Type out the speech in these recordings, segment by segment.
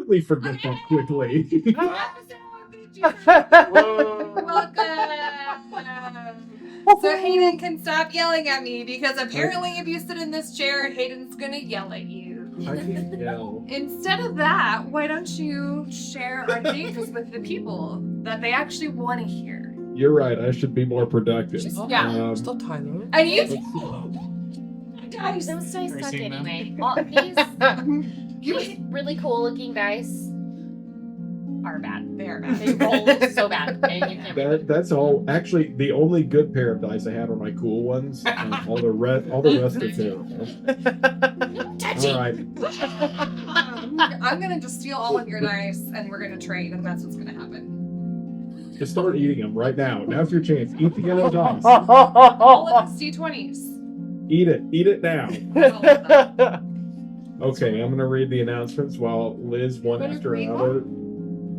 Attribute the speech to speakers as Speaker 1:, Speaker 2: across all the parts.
Speaker 1: certainly forget that quickly.
Speaker 2: Welcome. So Hayden can stop yelling at me because apparently if you sit in this chair, Hayden's gonna yell at you.
Speaker 1: I can't yell.
Speaker 2: Instead of that, why don't you share our dangers with the people that they actually want to hear?
Speaker 1: You're right. I should be more productive.
Speaker 2: Yeah.
Speaker 3: Still Tyler.
Speaker 2: And you
Speaker 4: Guys, those dice suck
Speaker 5: seen them?
Speaker 4: anyway. All these really cool looking dice are bad.
Speaker 2: They are bad.
Speaker 4: They roll so bad. And you can't
Speaker 1: That's all. Actually, the only good pair of dice I have are my cool ones. All the rest are terrible. All right.
Speaker 2: I'm gonna just steal all of your dice and we're gonna trade, and that's what's gonna happen.
Speaker 1: Just start eating them right now. Now's your chance. Eat the yellow dice.
Speaker 2: All of the D20s.
Speaker 1: Eat it. Eat it now.
Speaker 2: All of them.
Speaker 1: Okay, I'm gonna read the announcements while Liz one
Speaker 2: Gonna
Speaker 1: after
Speaker 2: read
Speaker 1: another.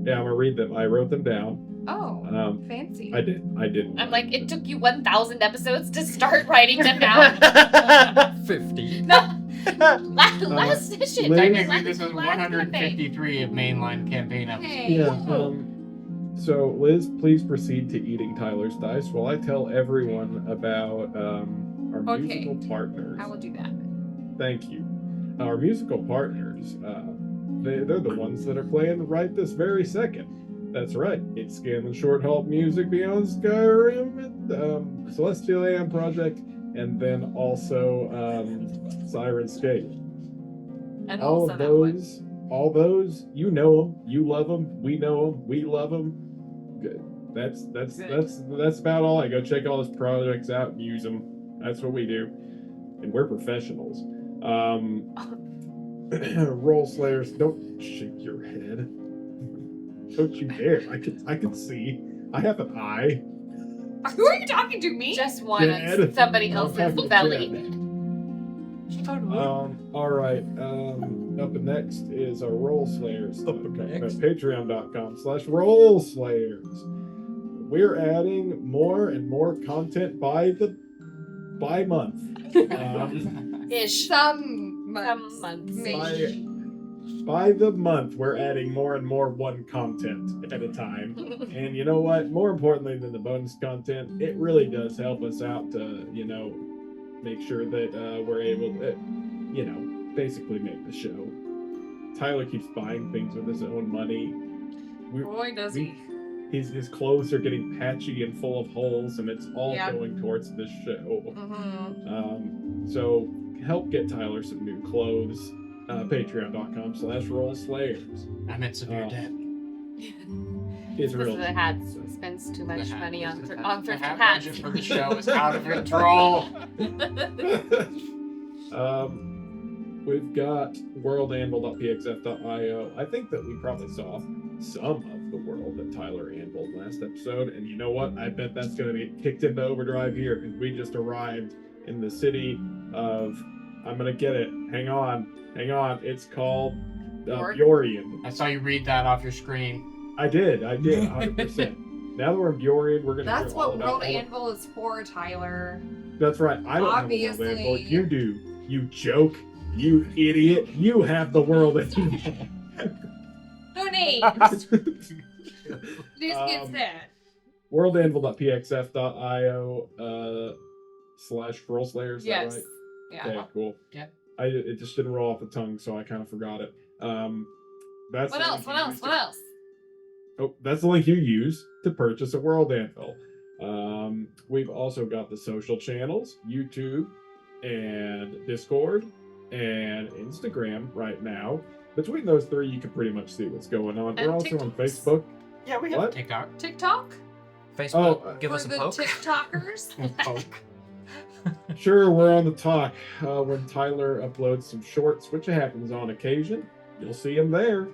Speaker 1: Yeah, I'm gonna read them. I wrote them down.
Speaker 2: Oh, fancy.
Speaker 1: I didn't.
Speaker 4: I'm like, it took you 1,000 episodes to start writing them down.
Speaker 3: 50.
Speaker 4: No. Last session.
Speaker 1: Liz-
Speaker 5: Technically, this is
Speaker 4: Last campaign.
Speaker 5: 153 of mainline campaign episodes.
Speaker 2: Hey.
Speaker 1: Yeah. So Liz, please proceed to eating Tyler's dice while I tell everyone about our
Speaker 2: Okay.
Speaker 1: musical partners.
Speaker 2: I will do that.
Speaker 1: Thank you. Our musical partners, they're the ones that are playing right this very second. That's right. It's Scanlan Shorthalt Music Beyond Skyrim, Celestial AM Project, and then also Sirenscape.
Speaker 2: And
Speaker 1: All
Speaker 2: also
Speaker 1: of
Speaker 2: that one.
Speaker 1: those, you know them, you love them, we know them, we love them. Good. That's about all. I go check all those projects out and use them. That's what we do, and we're professionals. Roll Slayers, don't shake your head. Don't you dare! I can see. I have an eye.
Speaker 2: Who are you talking to? Me?
Speaker 4: Just one
Speaker 1: Dead.
Speaker 4: on somebody
Speaker 1: I'm
Speaker 4: else's
Speaker 1: talking
Speaker 4: belly.
Speaker 1: dead. All right. Up next is our Roll Slayers. Patreon.com/Roll Slayers. We're adding more and more content by month.
Speaker 4: Ish.
Speaker 2: Some months.
Speaker 4: Maybe.
Speaker 1: By the month, we're adding more and more one content at a time. And you know what? More importantly than the bonus content, it really does help us out to, make sure that we're able to, basically make the show. Tyler keeps buying things with his own money.
Speaker 2: Boy, does he.
Speaker 1: His clothes are getting patchy and full of holes, and it's all
Speaker 2: Yeah.
Speaker 1: going towards this show.
Speaker 2: Mm-hmm.
Speaker 1: So help get Tyler some new clothes. Patreon.com/Roll Slayers.
Speaker 5: I'm in severe
Speaker 1: Oh.
Speaker 5: debt.
Speaker 1: It's
Speaker 4: Because
Speaker 1: real.
Speaker 4: the hat spends too much money on
Speaker 5: The
Speaker 4: thrifted
Speaker 5: hat
Speaker 4: hats.
Speaker 5: budget for the show is out of control.
Speaker 1: We've got worldanvil.pxf.io. I think that we probably saw some of the world that Tyler anviled last episode, and you know what? I bet that's going to get kicked into overdrive here because we just arrived in the city of. I'm going to get it. Hang on. It's called Bjoriand.
Speaker 5: I saw you read that off your screen.
Speaker 1: I did, 100%. Now that we're in Bjoriand, we're going to
Speaker 2: That's
Speaker 1: hear all
Speaker 2: what
Speaker 1: about
Speaker 2: World
Speaker 1: all of-
Speaker 2: Anvil is for, Tyler.
Speaker 1: That's right. I don't have the world
Speaker 2: Obviously.
Speaker 1: anvil. You do. You joke. You idiot. You have the world anvil.
Speaker 2: Donate. This gets that.
Speaker 1: Worldanvil.pxf.io /Roll Slayers. Is that
Speaker 2: Yes.
Speaker 1: right?
Speaker 2: Yeah.
Speaker 1: Okay, cool.
Speaker 5: Yeah.
Speaker 1: It just didn't roll off the tongue, so I kind of forgot it. That's
Speaker 2: What
Speaker 1: the
Speaker 2: else?
Speaker 1: link you use to- Oh, that's the link you use to purchase a World Anvil. We've also got the social channels, YouTube and Discord and Instagram right now. Between those three, you can pretty much see what's going on.
Speaker 2: And
Speaker 1: We're also on
Speaker 2: TikToks.
Speaker 1: Facebook.
Speaker 3: Yeah, we have
Speaker 1: What?
Speaker 5: TikTok.
Speaker 2: TikTok?
Speaker 3: Facebook. Give
Speaker 2: for
Speaker 3: us a
Speaker 2: the
Speaker 3: poke.
Speaker 2: TikTokers?
Speaker 5: Poke.
Speaker 1: Sure, we're on the talk. When Tyler uploads some shorts, which happens on occasion, you'll see him there.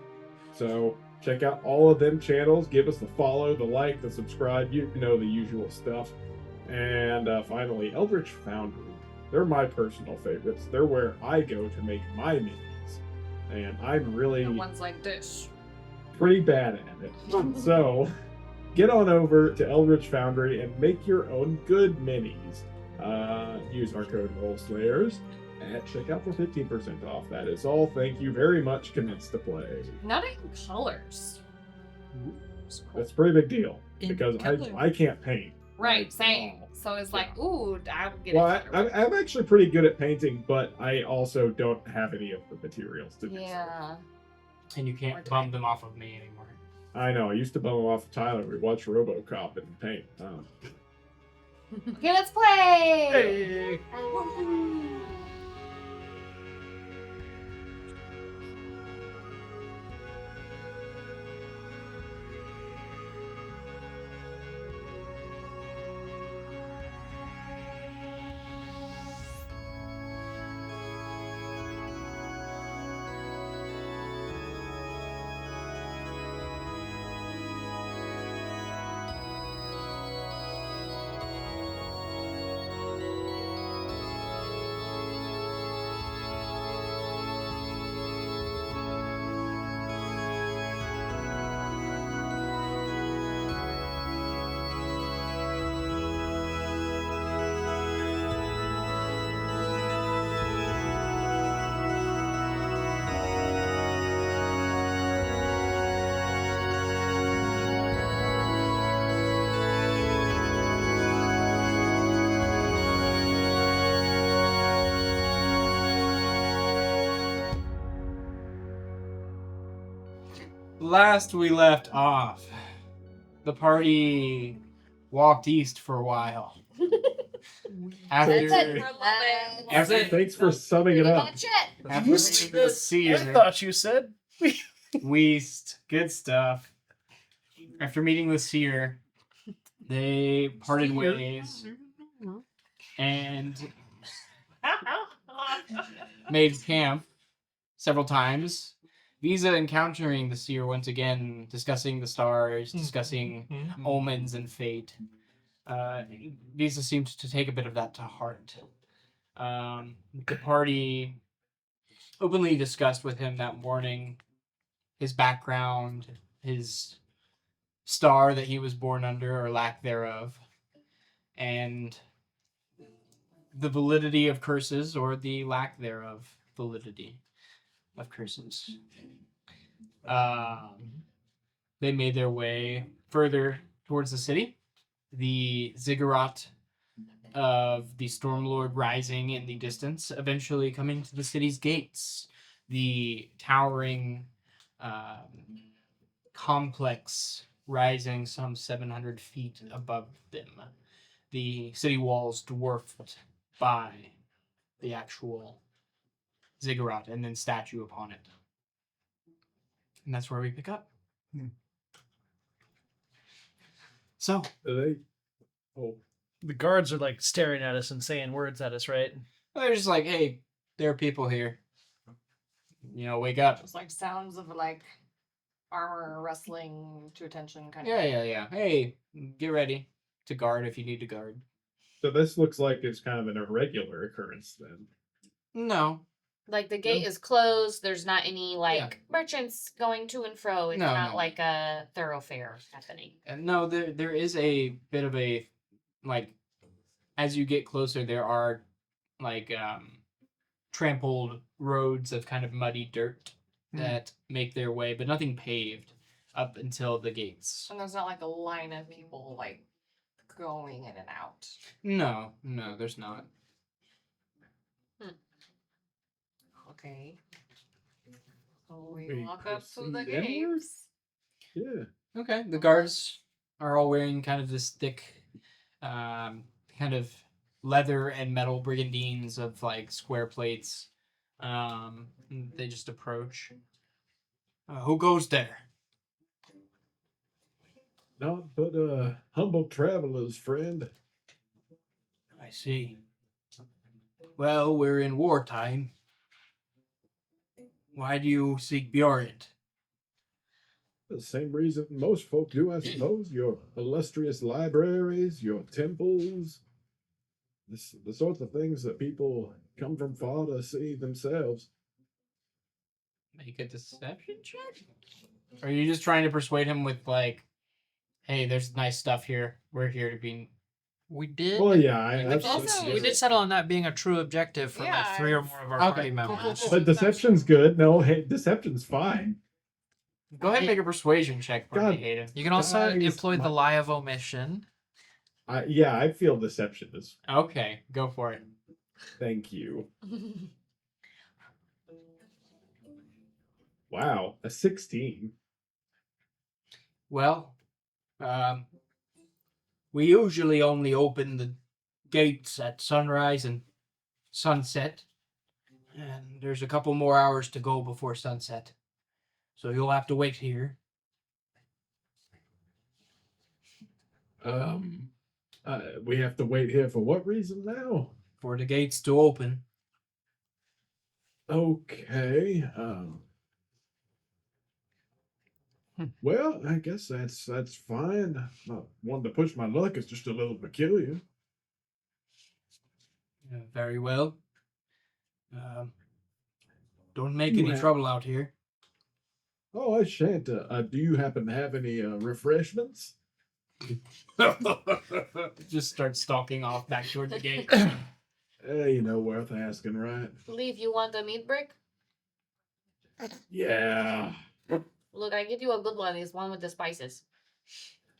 Speaker 1: So check out all of them channels. Give us the follow, the like, the subscribe. You know the usual stuff. And finally, Eldritch Foundry. They're my personal favorites. They're where I go to make my minis. And I'm really
Speaker 2: The ones like this.
Speaker 1: pretty bad at it. So get on over to Eldritch Foundry and make your own good minis. Use our code RollSlayers, at checkout for 15% off. That is all. Thank you very much. Commence to play.
Speaker 2: Not even colors.
Speaker 1: That's a pretty big deal
Speaker 3: In
Speaker 1: because
Speaker 3: color.
Speaker 1: I can't paint.
Speaker 2: Right, same. So it's like, ooh, I would get
Speaker 1: Well,
Speaker 2: a color.
Speaker 1: I'm actually pretty good at painting, but I also don't have any of the materials to do so.
Speaker 2: Yeah.
Speaker 5: And you can't bum them off of me anymore.
Speaker 1: I know. I used to bum them off of Tyler. We watched RoboCop and paint.
Speaker 2: Okay, let's play!
Speaker 3: Hey.
Speaker 5: Last we left off, the party walked east for a while. After,
Speaker 1: Thanks for summing it up.
Speaker 5: after meeting the
Speaker 3: I
Speaker 5: seer,
Speaker 3: thought you said.
Speaker 5: Weast, good stuff. After meeting the seer, they parted ways and made camp several times. Visa encountering the seer once again, discussing the stars, discussing omens and fate. Visa seemed to take a bit of that to heart. The party openly discussed with him that morning his background, his star that he was born under or lack thereof, and the validity of curses or the lack thereof validity of curses. They made their way further towards the city. The ziggurat of the Stormlord rising in the distance, eventually coming to the city's gates. The towering complex rising some 700 feet above them. The city walls dwarfed by the actual ziggurat and then statue upon it. And that's where we pick up. So,
Speaker 1: They, oh,
Speaker 3: The guards are like staring at us and saying words at us, right?
Speaker 5: they're just like, hey, there are people here. You know, wake up.
Speaker 2: It's like sounds of like armor wrestling to attention kind
Speaker 5: Yeah,
Speaker 2: of.
Speaker 5: yeah. Hey, get ready to guard if you need to guard.
Speaker 1: so this looks like it's kind of an irregular occurrence then.
Speaker 5: No.
Speaker 4: Like the gate is closed. There's not any like merchants going to and fro. It's
Speaker 5: No,
Speaker 4: not
Speaker 5: no.
Speaker 4: like a thoroughfare happening.
Speaker 5: And no, there is a bit of a, like, as you get closer, there are, like, trampled roads of kind of muddy dirt that make their way, but nothing paved up until the gates.
Speaker 2: And there's not like a line of people like going in and out.
Speaker 5: No, there's not.
Speaker 2: Okay. So we
Speaker 1: We
Speaker 2: walk up to the
Speaker 1: proceed inward?
Speaker 2: gates.
Speaker 1: Yeah.
Speaker 5: Okay, the guards are all wearing kind of this thick, kind of leather and metal brigandines of like square plates. They just approach. Who goes there?
Speaker 1: Not but humble travelers, friend.
Speaker 5: I see. Well, we're in wartime. Why do you seek Bjoriand?
Speaker 1: The same reason most folk do, I suppose. Your illustrious libraries, your temples. The sorts of things that people come from far to see themselves.
Speaker 5: Make a deception check? Or are you just trying to persuade him with like, hey, there's nice stuff here. We're here to be
Speaker 6: We did.
Speaker 1: Well, yeah,
Speaker 2: Which
Speaker 1: that's
Speaker 2: also-
Speaker 6: We did settle on that being a true objective for
Speaker 2: Yeah.
Speaker 6: like 3 or more of our
Speaker 5: Okay,
Speaker 6: party
Speaker 5: cool,
Speaker 6: members.
Speaker 5: cool,
Speaker 1: But deception's good. No, hey, deception's fine.
Speaker 5: Go ahead and make a persuasion check for
Speaker 1: God.
Speaker 5: me, Hayden.
Speaker 6: You can also
Speaker 1: Guys,
Speaker 6: employ the lie of omission.
Speaker 1: Yeah, I feel deception is.
Speaker 5: Okay, go for it.
Speaker 1: Thank you. Wow, a 16.
Speaker 5: Well, we usually only open the gates at sunrise and sunset, and there's a couple more hours to go before sunset, so you'll have to wait here.
Speaker 1: We have to wait here for what reason now?
Speaker 5: For the gates to open.
Speaker 1: Okay. Well, I guess that's fine. Not wanting to push my luck. It's just a little peculiar.
Speaker 5: Very well. Don't make
Speaker 1: You
Speaker 5: any
Speaker 1: have-
Speaker 5: trouble out here.
Speaker 1: Oh, I shan't. Do you happen to have any refreshments?
Speaker 5: Just start stalking off back toward the gate.
Speaker 1: Worth asking, right?
Speaker 4: Leave, you want a meat brick?
Speaker 1: Yeah.
Speaker 4: Look, I give you a good one. It's one with the spices.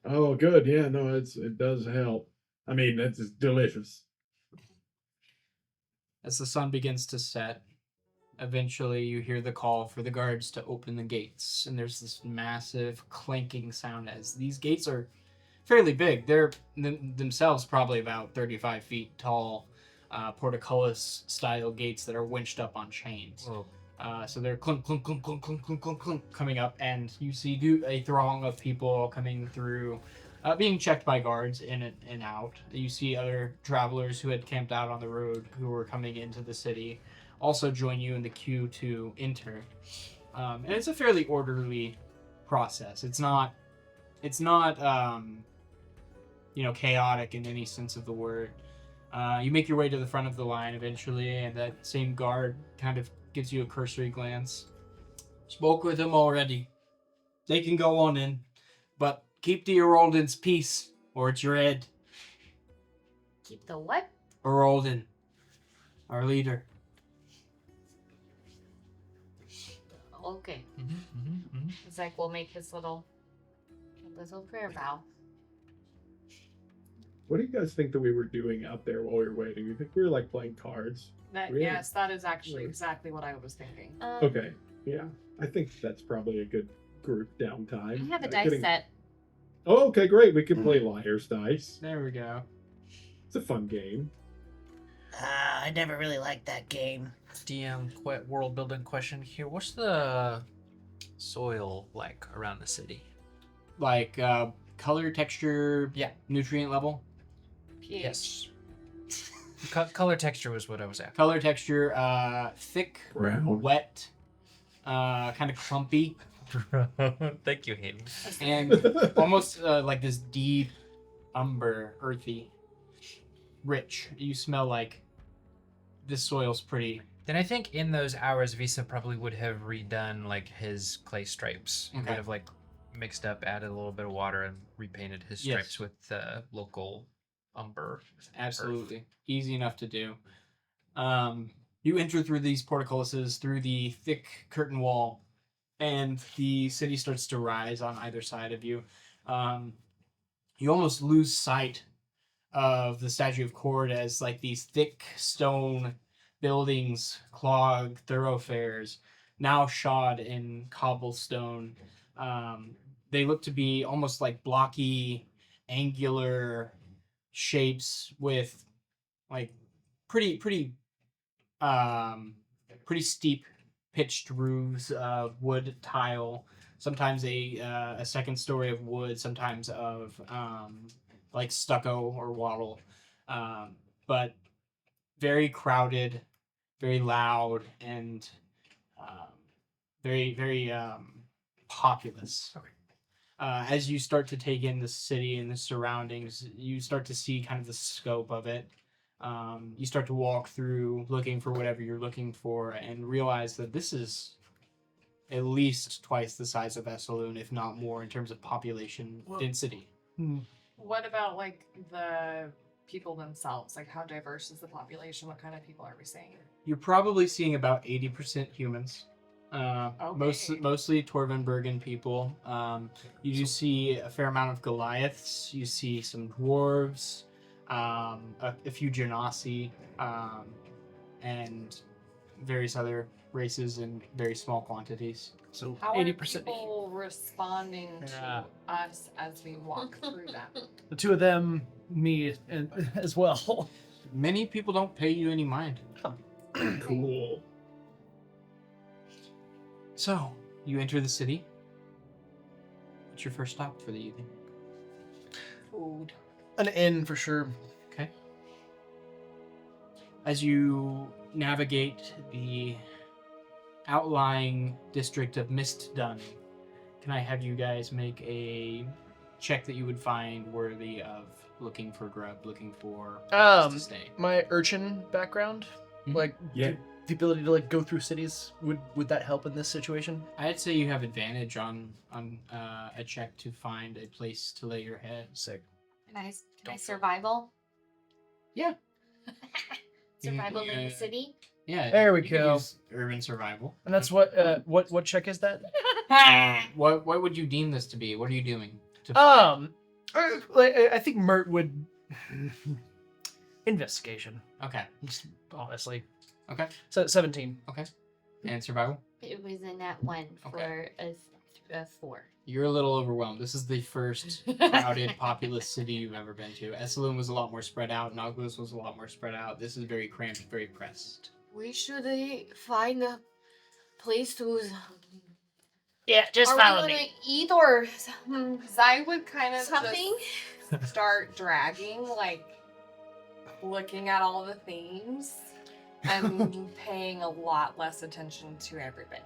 Speaker 1: Oh, good. Yeah, no, it does help. I mean, it's delicious.
Speaker 5: As the sun begins to set, eventually you hear the call for the guards to open the gates, and there's this massive clanking sound as these gates are fairly big. They're themselves probably about 35 feet tall, portcullis style gates that are winched up on chains.
Speaker 6: Whoa.
Speaker 5: So they're clunk, clunk, clunk, clunk, clunk, clunk, clunk, clunk, coming up, and you see a throng of people coming through, being checked by guards in and out. You see other travelers who had camped out on the road who were coming into the city also join you in the queue to enter. And it's a fairly orderly process. It's not chaotic in any sense of the word. You make your way to the front of the line eventually, and that same guard kind of gives you a cursory glance. Spoke with him already. They can go on in, but keep the Eroldin's peace, or it's your head.
Speaker 4: Keep the what?
Speaker 5: Eroldin, our leader.
Speaker 4: Okay.
Speaker 6: Mm-hmm.
Speaker 4: Zach will make his little prayer bow.
Speaker 1: What do you guys think that we were doing out there while we were waiting? You think we were like playing cards?
Speaker 2: That,
Speaker 1: Really?
Speaker 2: yes, that is actually exactly what I was thinking.
Speaker 1: Okay, yeah. I think that's probably a good group downtime.
Speaker 4: I have a
Speaker 1: Uh,
Speaker 4: dice
Speaker 1: getting-
Speaker 4: set.
Speaker 1: Oh, okay, great. We can play Liar's Dice.
Speaker 5: There we go.
Speaker 1: It's a fun game.
Speaker 3: I never really liked that game.
Speaker 6: DM world building question here. What's the soil like around the city?
Speaker 5: Like color, texture,
Speaker 6: Yeah.
Speaker 5: nutrient level.
Speaker 6: Yes. Color texture was what I was after.
Speaker 5: Color, texture, thick,
Speaker 1: Brown.
Speaker 5: wet, kind of clumpy,
Speaker 6: Thank you, Hayden.
Speaker 5: and almost like this deep umber, earthy, rich. You smell like this soil's pretty.
Speaker 6: Then I think in those hours, Visa probably would have redone like his clay stripes. He
Speaker 5: Okay.
Speaker 6: would have like mixed up, added a little bit of water, and repainted his stripes
Speaker 5: Yes.
Speaker 6: with local umber.
Speaker 5: Absolutely. Easy enough to do. You enter through these portcullises, through the thick curtain wall, and the city starts to rise on either side of you. You almost lose sight of the Statue of Cord as like these thick stone buildings clog thoroughfares, now shod in cobblestone. They look to be almost like blocky, angular shapes with like pretty steep pitched roofs of wood tile, sometimes a second story of wood, sometimes of like stucco or wattle, but very crowded, very loud, and very populous.
Speaker 6: Okay.
Speaker 5: As you start to take in the city and the surroundings, you start to see kind of the scope of it. You start to walk through looking for whatever you're looking for and realize that this is at least twice the size of Esaloon, if not more, in terms of population
Speaker 6: Well-
Speaker 5: density.
Speaker 2: What about like the people themselves? Like, how diverse is the population? What kind of people are we seeing?
Speaker 5: You're probably seeing about 80% humans. Mostly Torvenburgen people. You do see a fair amount of Goliaths. You see some dwarves, a few Genasi, and various other races in very small quantities.
Speaker 3: So
Speaker 2: How
Speaker 3: 80%.
Speaker 2: are people responding to us as we walk through them?
Speaker 3: The two of them, me, and as well.
Speaker 5: Many people don't pay you any mind.
Speaker 1: Cool.
Speaker 5: So, you enter the city. What's your first stop for the evening?
Speaker 2: Food.
Speaker 3: An inn for sure.
Speaker 5: Okay. As you navigate the outlying district of Mistdun, can I have you guys make a check that you would find worthy of looking for grub, looking for place to stay?
Speaker 3: My urchin background,
Speaker 5: Mhm.
Speaker 3: like
Speaker 1: Yeah.
Speaker 3: the ability to like go through cities, would that help in this situation?
Speaker 5: I'd say you have advantage on a check to find a place to lay your head.
Speaker 3: Sick.
Speaker 4: Can I survival?
Speaker 5: Yeah.
Speaker 4: Survival in
Speaker 5: Yeah.
Speaker 4: the city?
Speaker 5: Yeah.
Speaker 3: There we
Speaker 5: you can
Speaker 3: go.
Speaker 5: use urban survival.
Speaker 3: And that's what check is that?
Speaker 5: What would you deem this to be? What are you doing?
Speaker 3: I think Mert would investigation.
Speaker 5: Okay.
Speaker 3: Just honestly.
Speaker 5: Okay.
Speaker 3: So 17.
Speaker 5: And survival?
Speaker 4: It was in that one for a 4.
Speaker 5: You're a little overwhelmed. This is the first crowded, populous city you've ever been to. Essalun was a lot more spread out. Naglus was a lot more spread out. This is very cramped, very pressed.
Speaker 4: We should find a place to.
Speaker 7: Yeah, just
Speaker 4: Are
Speaker 7: follow
Speaker 4: we
Speaker 7: me.
Speaker 4: gonna eat or
Speaker 2: I would kind of
Speaker 4: something?
Speaker 2: just start dragging, like looking at all the themes and paying a lot less attention to everybody.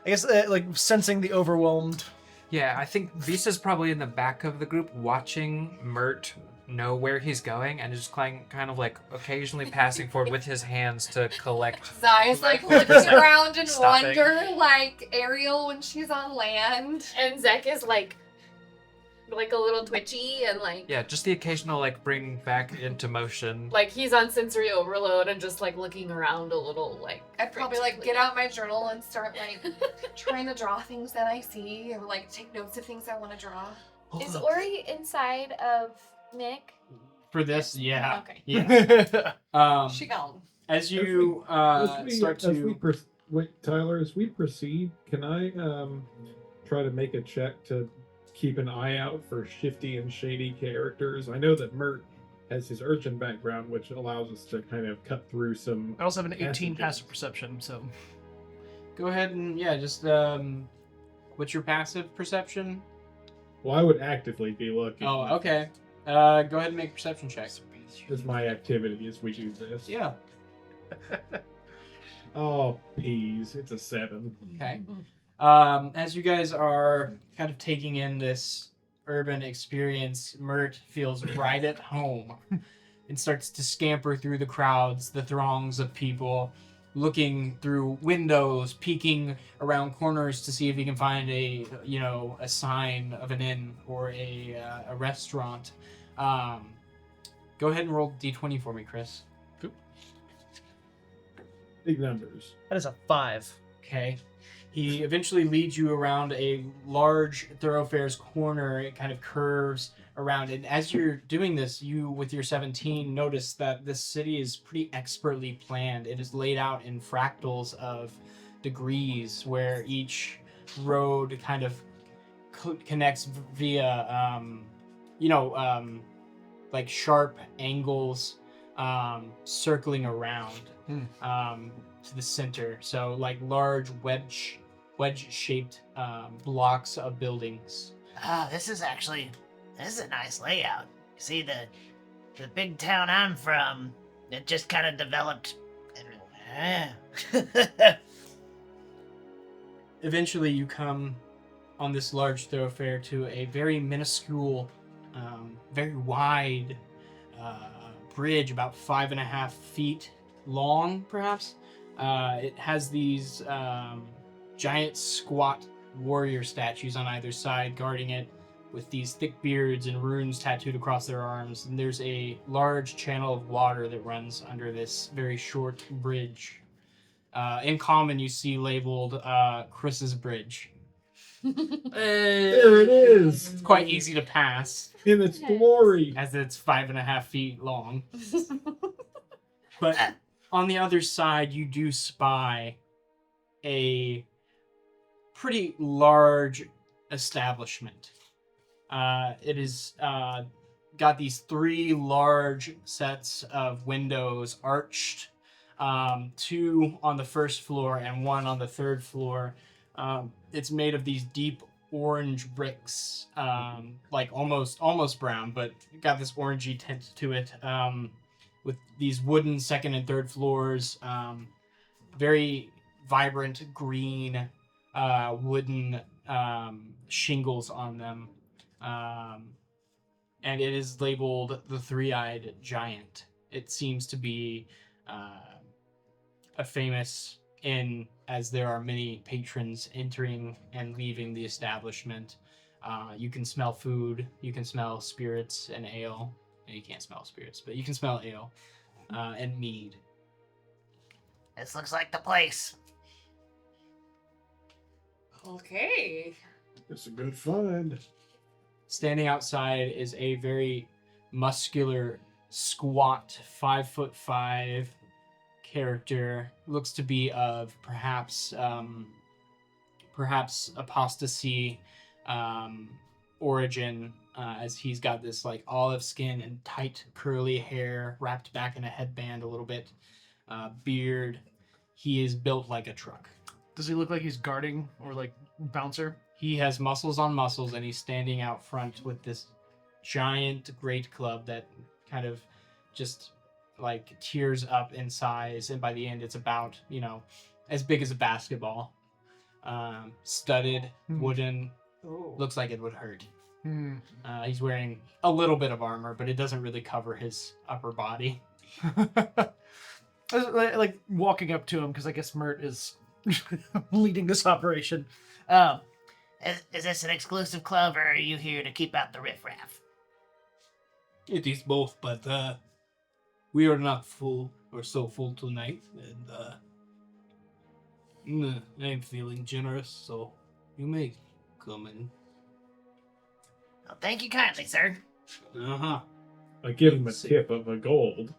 Speaker 3: I guess like sensing the overwhelmed.
Speaker 6: Yeah, I think Visa's probably in the back of the group watching Mert know where he's going and just kind of like occasionally passing forward with his hands to collect.
Speaker 2: Zai's like looking around in
Speaker 6: Stopping.
Speaker 2: wonder, like Ariel when she's on land.
Speaker 4: And Zek is like a little twitchy and like
Speaker 6: Yeah, just the occasional like bring back into motion.
Speaker 4: he's on sensory overload and just like looking around a little like.
Speaker 2: I'd probably like get out my journal and start like trying to draw things that I see or like take notes of things I want to draw.
Speaker 4: Is Ori inside of Nick?
Speaker 5: For this, yeah.
Speaker 4: Okay.
Speaker 5: Yeah.
Speaker 2: She gone.
Speaker 5: As you
Speaker 1: Wait, Tyler, as we proceed, can I try to make a check to keep an eye out for shifty and shady characters? I know that Mert has his urchin background, which allows us to kind of cut through some.
Speaker 3: I also have an 18
Speaker 1: passages.
Speaker 3: passive perception, so
Speaker 5: go ahead and just what's your passive perception?
Speaker 1: Well, I would actively be looking.
Speaker 5: Oh, okay. Go ahead and make a perception check.
Speaker 1: As my activity as we do this.
Speaker 5: Yeah.
Speaker 1: Oh, peas. It's a 7.
Speaker 5: Okay. As you guys are kind of taking in this urban experience, Mert feels right at home and starts to scamper through the crowds, the throngs of people, looking through windows, peeking around corners to see if he can find a sign of an inn or a restaurant. Go ahead and roll d20 for me, Chris.
Speaker 1: Big numbers.
Speaker 3: that is a 5.
Speaker 5: Okay. He eventually leads you around a large thoroughfare's corner. It kind of curves around. And as you're doing this, you, with your 17, notice that this city is pretty expertly planned. It is laid out in fractals of degrees where each road kind of connects via, like sharp angles circling around to the center. So like large wedge-shaped blocks of buildings.
Speaker 7: This is a nice layout. You see, the big town I'm from, it just kind of developed.
Speaker 5: Eventually, you come on this large thoroughfare to a very minuscule, very wide bridge, about 5.5 feet long, perhaps. It has these giant, squat warrior statues on either side guarding it. with these thick beards and runes tattooed across their arms. And there's a large channel of water that runs under this very short bridge. In common, you see labeled Chris's Bridge.
Speaker 1: There it is.
Speaker 5: It's quite easy to pass,
Speaker 1: In its glory.
Speaker 5: as it's 5.5 feet long. But on the other side, you do spy a pretty large establishment. It is got these 3 large sets of windows arched, 2 on the first floor and 1 on the 3rd floor. It's made of these deep orange bricks, like almost brown, but got this orangey tint to it, with these wooden 2nd and 3rd floors, very vibrant green wooden shingles on them, and it is labeled the Three-Eyed Giant. It seems to be a famous inn, as there are many patrons entering and leaving the establishment. You can smell food, you can smell spirits and ale. You can't smell spirits, but you can smell ale and mead.
Speaker 7: This looks like the place.
Speaker 2: Okay.
Speaker 1: It's a good find.
Speaker 5: Standing outside is a very muscular, squat, 5'5" character. Looks to be of perhaps apostasy origin, as he's got this like olive skin and tight curly hair wrapped back in a headband a little bit, beard. He is built like a truck.
Speaker 3: Does he look like he's guarding or like bouncer?
Speaker 5: He has muscles on muscles, and he's standing out front with this giant great club that kind of just like tears up in size, and by the end it's about, as big as a basketball. Studded, wooden, looks like it would hurt. He's wearing a little bit of armor, but it doesn't really cover his upper body.
Speaker 3: Like walking up to him, because I guess Mert is leading this operation.
Speaker 7: Is this an exclusive club, or are you here to keep out the riffraff?
Speaker 5: It is both, but we are not full or so full tonight, and I'm feeling generous, so you may come in.
Speaker 7: Well, thank you kindly, sir.
Speaker 5: Uh-huh.
Speaker 1: I give him a tip of a gold.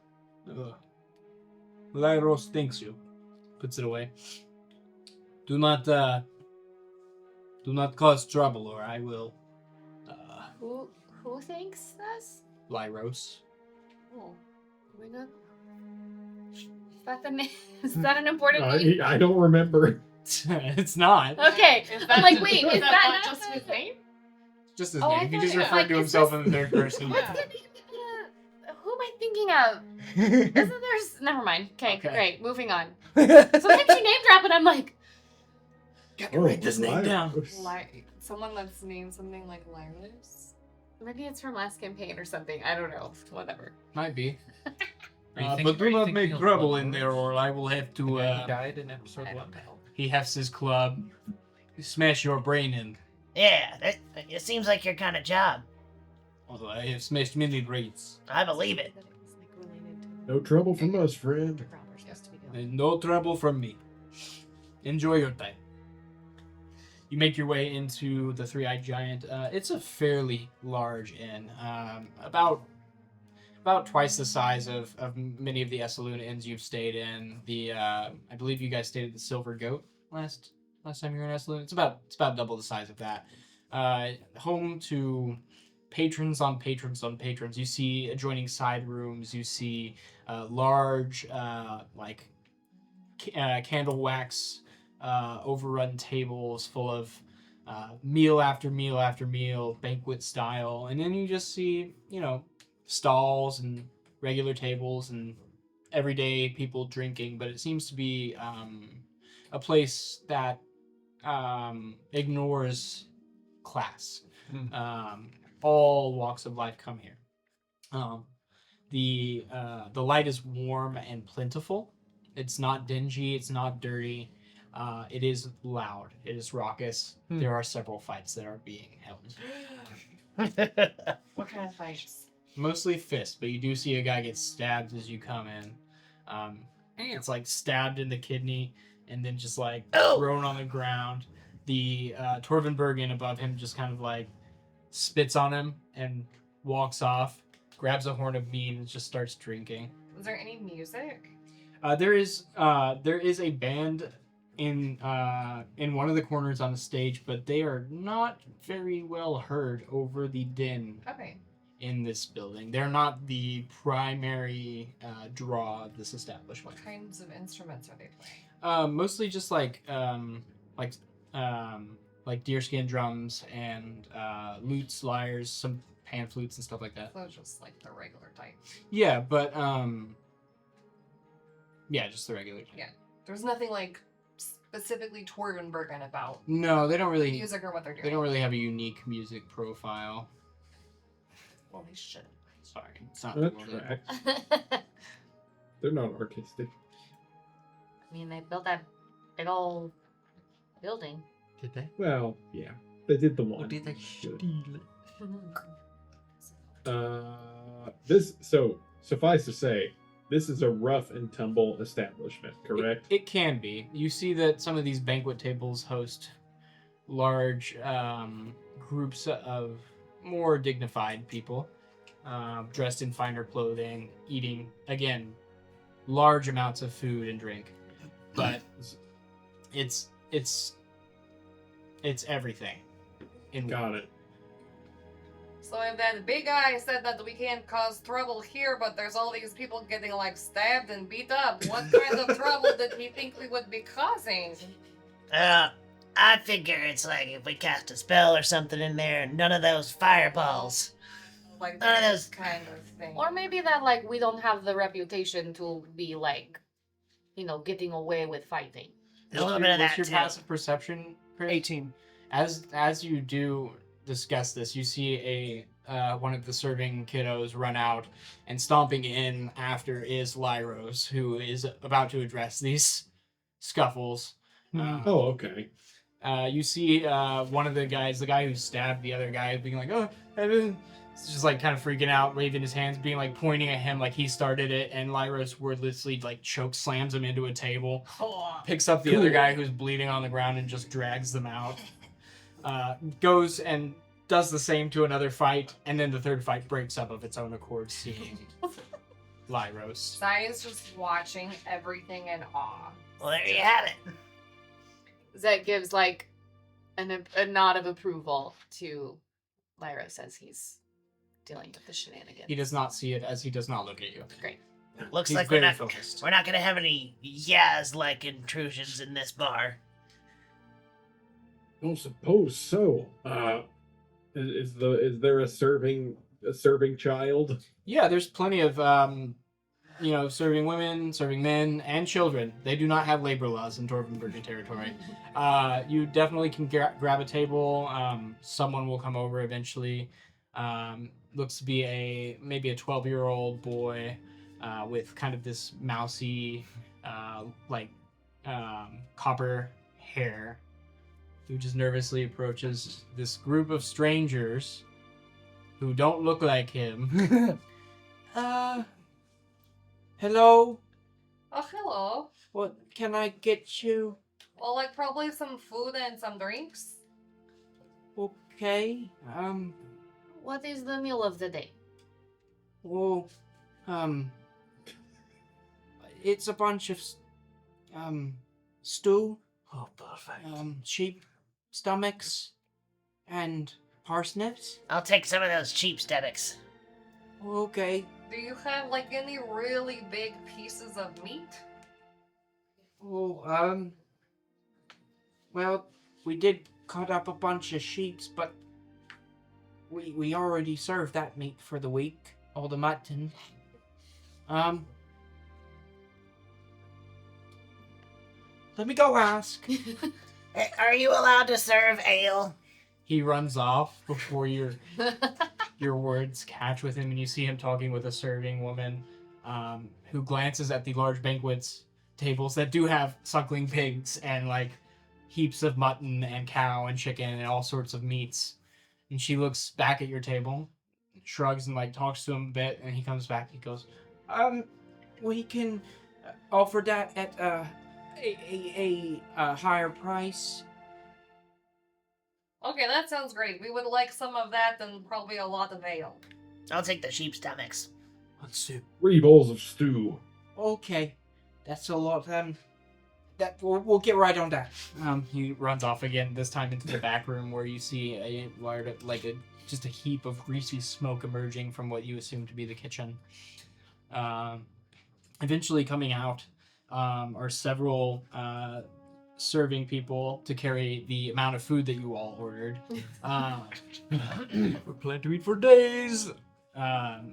Speaker 5: Lyros thanks you. Puts it away. Do not cause trouble, or I will.
Speaker 4: Who thinks us?
Speaker 5: Lyros.
Speaker 4: Oh, we not. Is that the name? Is that an important name?
Speaker 1: I don't remember.
Speaker 5: It's not.
Speaker 4: Okay,
Speaker 2: Is
Speaker 4: I'm like, wait, is
Speaker 2: is
Speaker 4: that
Speaker 2: not just his name?
Speaker 5: Just his
Speaker 4: Oh, I
Speaker 5: name. He
Speaker 4: thought
Speaker 5: just
Speaker 4: it was
Speaker 5: referred
Speaker 4: like,
Speaker 5: to
Speaker 4: is
Speaker 5: himself
Speaker 4: this-
Speaker 5: in the 3rd person.
Speaker 4: What's the name of who am I thinking of? Isn't there? Never mind. Okay,
Speaker 5: Okay.
Speaker 4: great. Moving on. Sometimes you name drop, and I'm like,
Speaker 5: Gotta write this name down.
Speaker 2: Someone that's named something like Lyros?
Speaker 4: maybe it's from last campaign or something. I don't know. Whatever.
Speaker 5: Might be.
Speaker 6: Are you
Speaker 5: But do
Speaker 6: are you
Speaker 5: not
Speaker 6: thinking
Speaker 5: make
Speaker 6: of
Speaker 5: trouble
Speaker 6: Blood
Speaker 5: in there,
Speaker 6: Wars?
Speaker 5: or I will have
Speaker 6: The
Speaker 5: to.
Speaker 6: guy who died in episode
Speaker 2: I
Speaker 6: 1.
Speaker 2: don't know.
Speaker 5: He hefts his club. Smash your brain in.
Speaker 7: Yeah, it seems like your kind of job.
Speaker 5: Although I have smashed many brains.
Speaker 7: I believe it.
Speaker 1: No trouble from us, friend.
Speaker 5: And no trouble from me. Enjoy your time. You make your way into the Three-Eyed Giant. It's a fairly large inn. About twice the size of many of the Esaloon inns you've stayed in. I believe you guys stayed at the Silver Goat last time you were in Esaloon. It's about double the size of that. Home to patrons on patrons on patrons. You see adjoining side rooms. You see large candle wax overrun tables full of meal after meal after meal, banquet style. And then you just see, stalls and regular tables and everyday people drinking. But it seems to be a place that ignores class. All walks of life come here. The light is warm and plentiful. It's not dingy. It's not dirty. It is loud. It is raucous. There are several fights that are being held.
Speaker 2: What kind of fights?
Speaker 5: Mostly fists, but you do see a guy get stabbed as you come in. It's like stabbed in the kidney and then just like thrown on the ground. The Torvenburgen above him just kind of like spits on him and walks off, grabs a horn of mead and just starts drinking.
Speaker 2: Was there any music?
Speaker 5: There is a band in one of the corners on the stage, but they are not very well heard over the din
Speaker 2: Okay.
Speaker 5: in this building. They're not the primary draw of this establishment.
Speaker 2: What kinds of instruments are they playing?
Speaker 5: Mostly just like deerskin drums and lutes, lyres, some pan flutes and stuff like that.
Speaker 2: So just like the regular type.
Speaker 5: Yeah, but just the regular.
Speaker 2: Yeah. There's nothing like specifically Torvenburgen about
Speaker 5: No, they don't really.
Speaker 2: music or what they're doing.
Speaker 5: They don't really have a unique music profile.
Speaker 2: Well, they should.
Speaker 5: Sorry, it's not.
Speaker 1: That's
Speaker 5: really-
Speaker 1: right. They're not artistic.
Speaker 4: I mean, they built that big old building.
Speaker 6: Did they?
Speaker 1: Well, yeah, they did the one.
Speaker 6: Or did they
Speaker 1: Should.
Speaker 6: steal it?
Speaker 1: Suffice to say, this is a rough and tumble establishment, correct?
Speaker 5: It can be. You see that some of these banquet tables host large groups of more dignified people, dressed in finer clothing, eating, again, large amounts of food and drink. But it's everything.
Speaker 1: Got it.
Speaker 2: So if that big guy said that we can't cause trouble here, but there's all these people getting like stabbed and beat up, what kind of trouble did he think we would be causing?
Speaker 7: I figure it's like if we cast a spell or something in there, none of those fireballs.
Speaker 2: Like
Speaker 7: None of
Speaker 2: that
Speaker 7: those-
Speaker 2: kind of thing.
Speaker 4: Or maybe that, like, we don't have the reputation to be, like, getting away with fighting.
Speaker 7: A little bit of
Speaker 5: What's
Speaker 7: that
Speaker 5: your
Speaker 7: too.
Speaker 5: passive perception, Chris?
Speaker 3: 18.
Speaker 5: As you do discuss this, you see one of the serving kiddos run out, and stomping in after is Lyros, who is about to address these scuffles.
Speaker 1: Oh, okay.
Speaker 5: You see one of the guys, the guy who stabbed the other guy, being like, "Oh," it's just like kind of freaking out, waving his hands, being like pointing at him like he started it, and Lyros wordlessly like choke slams him into a table, picks up the other guy who's bleeding on the ground and just drags them out. Goes and does the same to another fight, and then the third fight breaks up of its own accord, seeing Lyros.
Speaker 2: Sai is just watching everything in awe.
Speaker 7: Well, there you have it.
Speaker 4: Zed gives, like, a nod of approval to Lyros as he's dealing with the shenanigans.
Speaker 5: He does not see it as he does not look at you.
Speaker 4: Great.
Speaker 7: Looks
Speaker 5: He's
Speaker 7: like
Speaker 5: very focused.
Speaker 7: we're not gonna have any Yaz-like intrusions in this bar.
Speaker 1: Don't suppose so. Is there a serving child?
Speaker 5: Yeah, there's plenty of serving women, serving men, and children. They do not have labor laws in Torvenburgen territory. You definitely can grab a table. Someone will come over eventually. Looks to be maybe a 12-year-old boy with kind of this mousy, copper hair, who just nervously approaches this group of strangers who don't look like him. Hello?
Speaker 2: Oh, hello.
Speaker 5: What can I get you?
Speaker 2: Well, like probably some food and some drinks.
Speaker 5: Okay.
Speaker 4: What is the meal of the day?
Speaker 5: Well, it's a bunch of, stew,
Speaker 7: Oh, perfect.
Speaker 5: sheep stomachs, and parsnips.
Speaker 7: I'll take some of those cheap stomachs.
Speaker 5: Okay.
Speaker 2: Do you have like any really big pieces of meat?
Speaker 5: Oh, well, we did cut up a bunch of sheeps, but we already served that meat for the week, all the mutton. Let me go ask.
Speaker 7: Are you allowed to serve ale?
Speaker 5: He runs off before your words catch with him, and you see him talking with a serving woman, who glances at the large banquets tables that do have suckling pigs and like heaps of mutton and cow and chicken and all sorts of meats. And she looks back at your table, shrugs and like talks to him a bit, and he comes back. He goes, we can offer that at a higher price.
Speaker 2: Okay, that sounds great. We would like some of that and probably a lot of ale.
Speaker 7: I'll take the sheep stomachs.
Speaker 6: Let's see.
Speaker 1: 3 bowls of stew.
Speaker 5: Okay, that's a lot. That we'll get right on that. He runs off again. This time into the back room where you see just a heap of greasy smoke emerging from what you assume to be the kitchen. Eventually, coming out are several serving people to carry the amount of food that you all ordered.
Speaker 6: We plan to eat for days.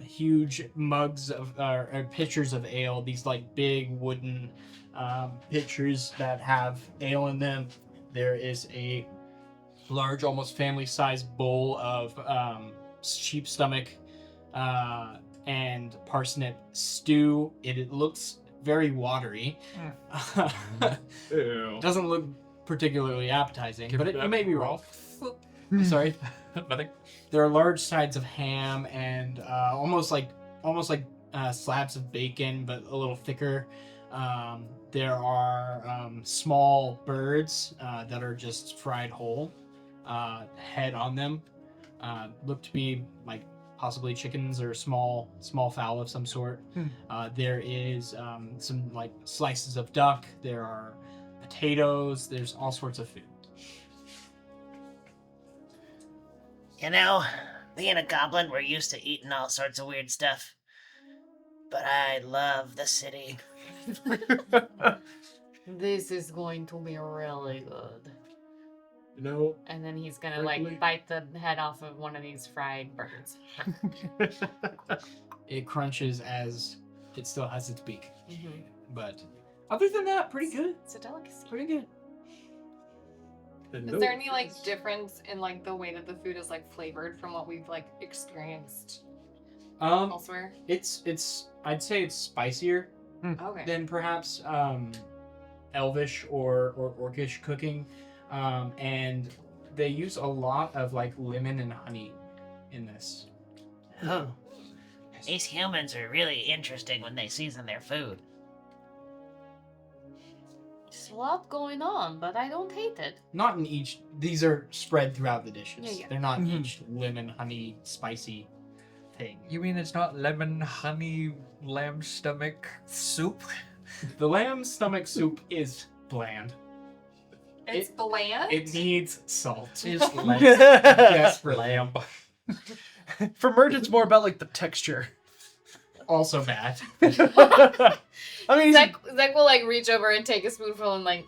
Speaker 5: Huge mugs of or pitchers of ale. These like big wooden pitchers that have ale in them. There is a large, almost family-sized bowl of sheep stomach and parsnip stew. It looks very watery.
Speaker 1: Ew.
Speaker 5: Doesn't look particularly appetizing,
Speaker 6: Give
Speaker 5: but
Speaker 6: it
Speaker 5: it
Speaker 6: up.
Speaker 5: may be wrong. Sorry.
Speaker 6: Nothing.
Speaker 5: There are large sides of ham and almost like slabs of bacon, but a little thicker. There are small birds that are just fried whole, head on them. Look to be like possibly chickens or small fowl of some sort. There is some like slices of duck. There are potatoes. There's all sorts of food.
Speaker 7: You know, being a goblin, we're used to eating all sorts of weird stuff. But I love the city.
Speaker 4: This is going to be really good.
Speaker 1: You know,
Speaker 4: And then he's gonna
Speaker 1: Frankly-
Speaker 4: like bite the head off of one of these fried birds.
Speaker 5: It crunches as it still has its beak,
Speaker 4: Mm-hmm.
Speaker 5: but other than that, pretty good.
Speaker 4: It's a delicacy.
Speaker 5: Pretty good.
Speaker 1: and
Speaker 2: Is
Speaker 1: no-
Speaker 2: there any like difference in like the way that the food is like flavored from what we've like experienced elsewhere?
Speaker 5: It's I'd say it's spicier
Speaker 2: Okay.
Speaker 5: than perhaps elvish or orcish cooking, and they use a lot of like lemon and honey in this.
Speaker 7: Oh. These humans are really interesting when they season their food.
Speaker 4: There's a lot going on, but I don't hate it.
Speaker 5: Not in each. These are spread throughout the dishes.
Speaker 2: Yeah, yeah.
Speaker 5: They're not
Speaker 3: Mhm.
Speaker 5: each lemon, honey, spicy thing.
Speaker 6: You mean it's not lemon, honey, lamb stomach soup?
Speaker 5: The lamb stomach soup is bland.
Speaker 2: It's bland.
Speaker 5: It needs salt.
Speaker 6: It's lamb.
Speaker 5: Desperately.
Speaker 6: Lamb.
Speaker 3: For Merge, it's more about like the texture.
Speaker 5: Also bad.
Speaker 3: I mean,
Speaker 4: Zach will like reach over and take a spoonful and like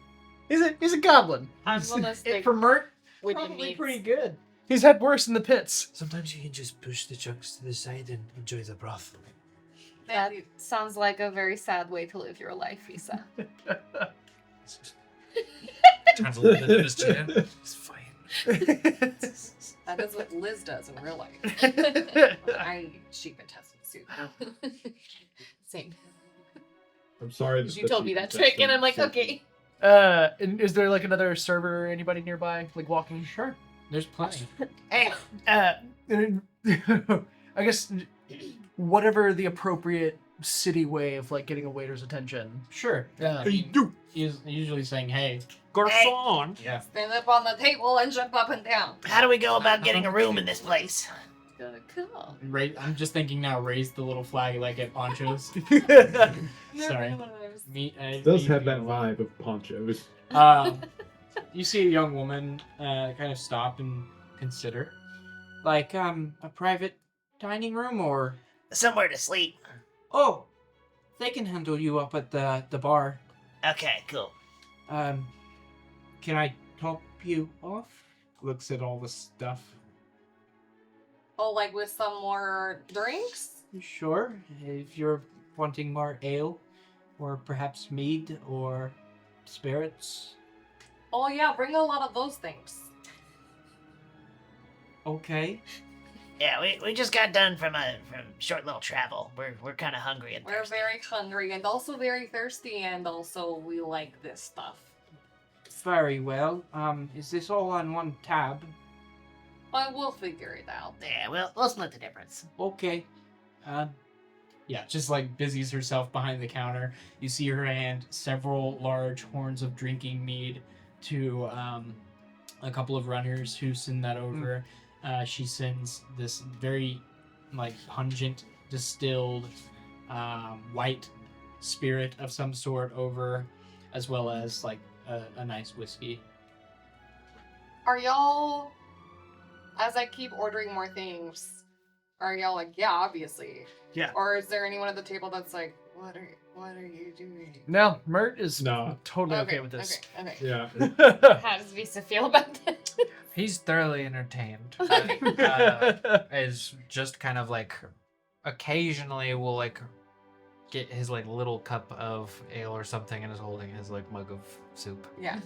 Speaker 3: he's a goblin.
Speaker 4: wanna stick
Speaker 3: For Mert,
Speaker 4: with the
Speaker 5: Probably
Speaker 4: meats.
Speaker 5: pretty good.
Speaker 3: he's had worse in the pits.
Speaker 6: Sometimes you can just push the chunks to the side and enjoy the broth.
Speaker 4: That sounds like a very sad way to live your life, Isa.
Speaker 6: Turns a little bit in his chair. It's fine.
Speaker 2: That is what Liz does in real life. I eat sheep intestine soup.
Speaker 4: Same.
Speaker 1: I'm sorry.
Speaker 4: You told me that trick, and I'm like, okay.
Speaker 3: And is there like another server or anybody nearby, like walking?
Speaker 5: Sure. There's plenty.
Speaker 7: Hey,
Speaker 3: I guess whatever the appropriate city way of like getting a waiter's attention.
Speaker 5: Sure.
Speaker 3: Yeah.
Speaker 5: He's usually saying, hey.
Speaker 6: Garçon!
Speaker 5: Yeah.
Speaker 2: Stand up on the table and jump up and down.
Speaker 7: how do we go about getting a room in this place?
Speaker 4: Cool.
Speaker 5: I'm just thinking now, raise the little flag like at Poncho's. Sorry.
Speaker 1: It does have that vibe of ponchos.
Speaker 5: You see a young woman kind of stop and consider. Like, a private dining room or...
Speaker 7: Somewhere to sleep.
Speaker 5: Oh, they can handle you up at the bar.
Speaker 7: Okay, cool.
Speaker 5: Can I top you off? Looks at all the stuff.
Speaker 2: Oh, like with some more drinks?
Speaker 5: Sure, if you're wanting more ale, or perhaps mead, or spirits.
Speaker 2: Oh yeah, bring a lot of those things.
Speaker 5: Okay.
Speaker 7: Yeah, we just got done from short little travel. We're kind of hungry and
Speaker 2: We're
Speaker 7: thirsty.
Speaker 2: very hungry and also very thirsty, and also we like this stuff.
Speaker 5: Very well. Is this all on one tab?
Speaker 2: But we'll figure it out.
Speaker 7: Yeah, we'll split the difference.
Speaker 5: Okay. Yeah, just like busies herself behind the counter. You see her hand several large horns of drinking mead to a couple of runners who send that over. She sends this very like pungent, distilled, white spirit of some sort over, as well as like a nice whiskey.
Speaker 2: Are y'all, as I keep ordering more things, are y'all like, yeah, obviously?
Speaker 3: Yeah.
Speaker 2: Or is there anyone at the table that's like, what are you doing?
Speaker 3: No, Mert is
Speaker 1: No.
Speaker 3: totally okay with this.
Speaker 2: Okay.
Speaker 1: Yeah.
Speaker 4: How does Visa feel about that?
Speaker 6: He's thoroughly entertained. Is just kind of like occasionally will like get his like little cup of ale or something and is holding his like mug of soup.
Speaker 2: Yeah.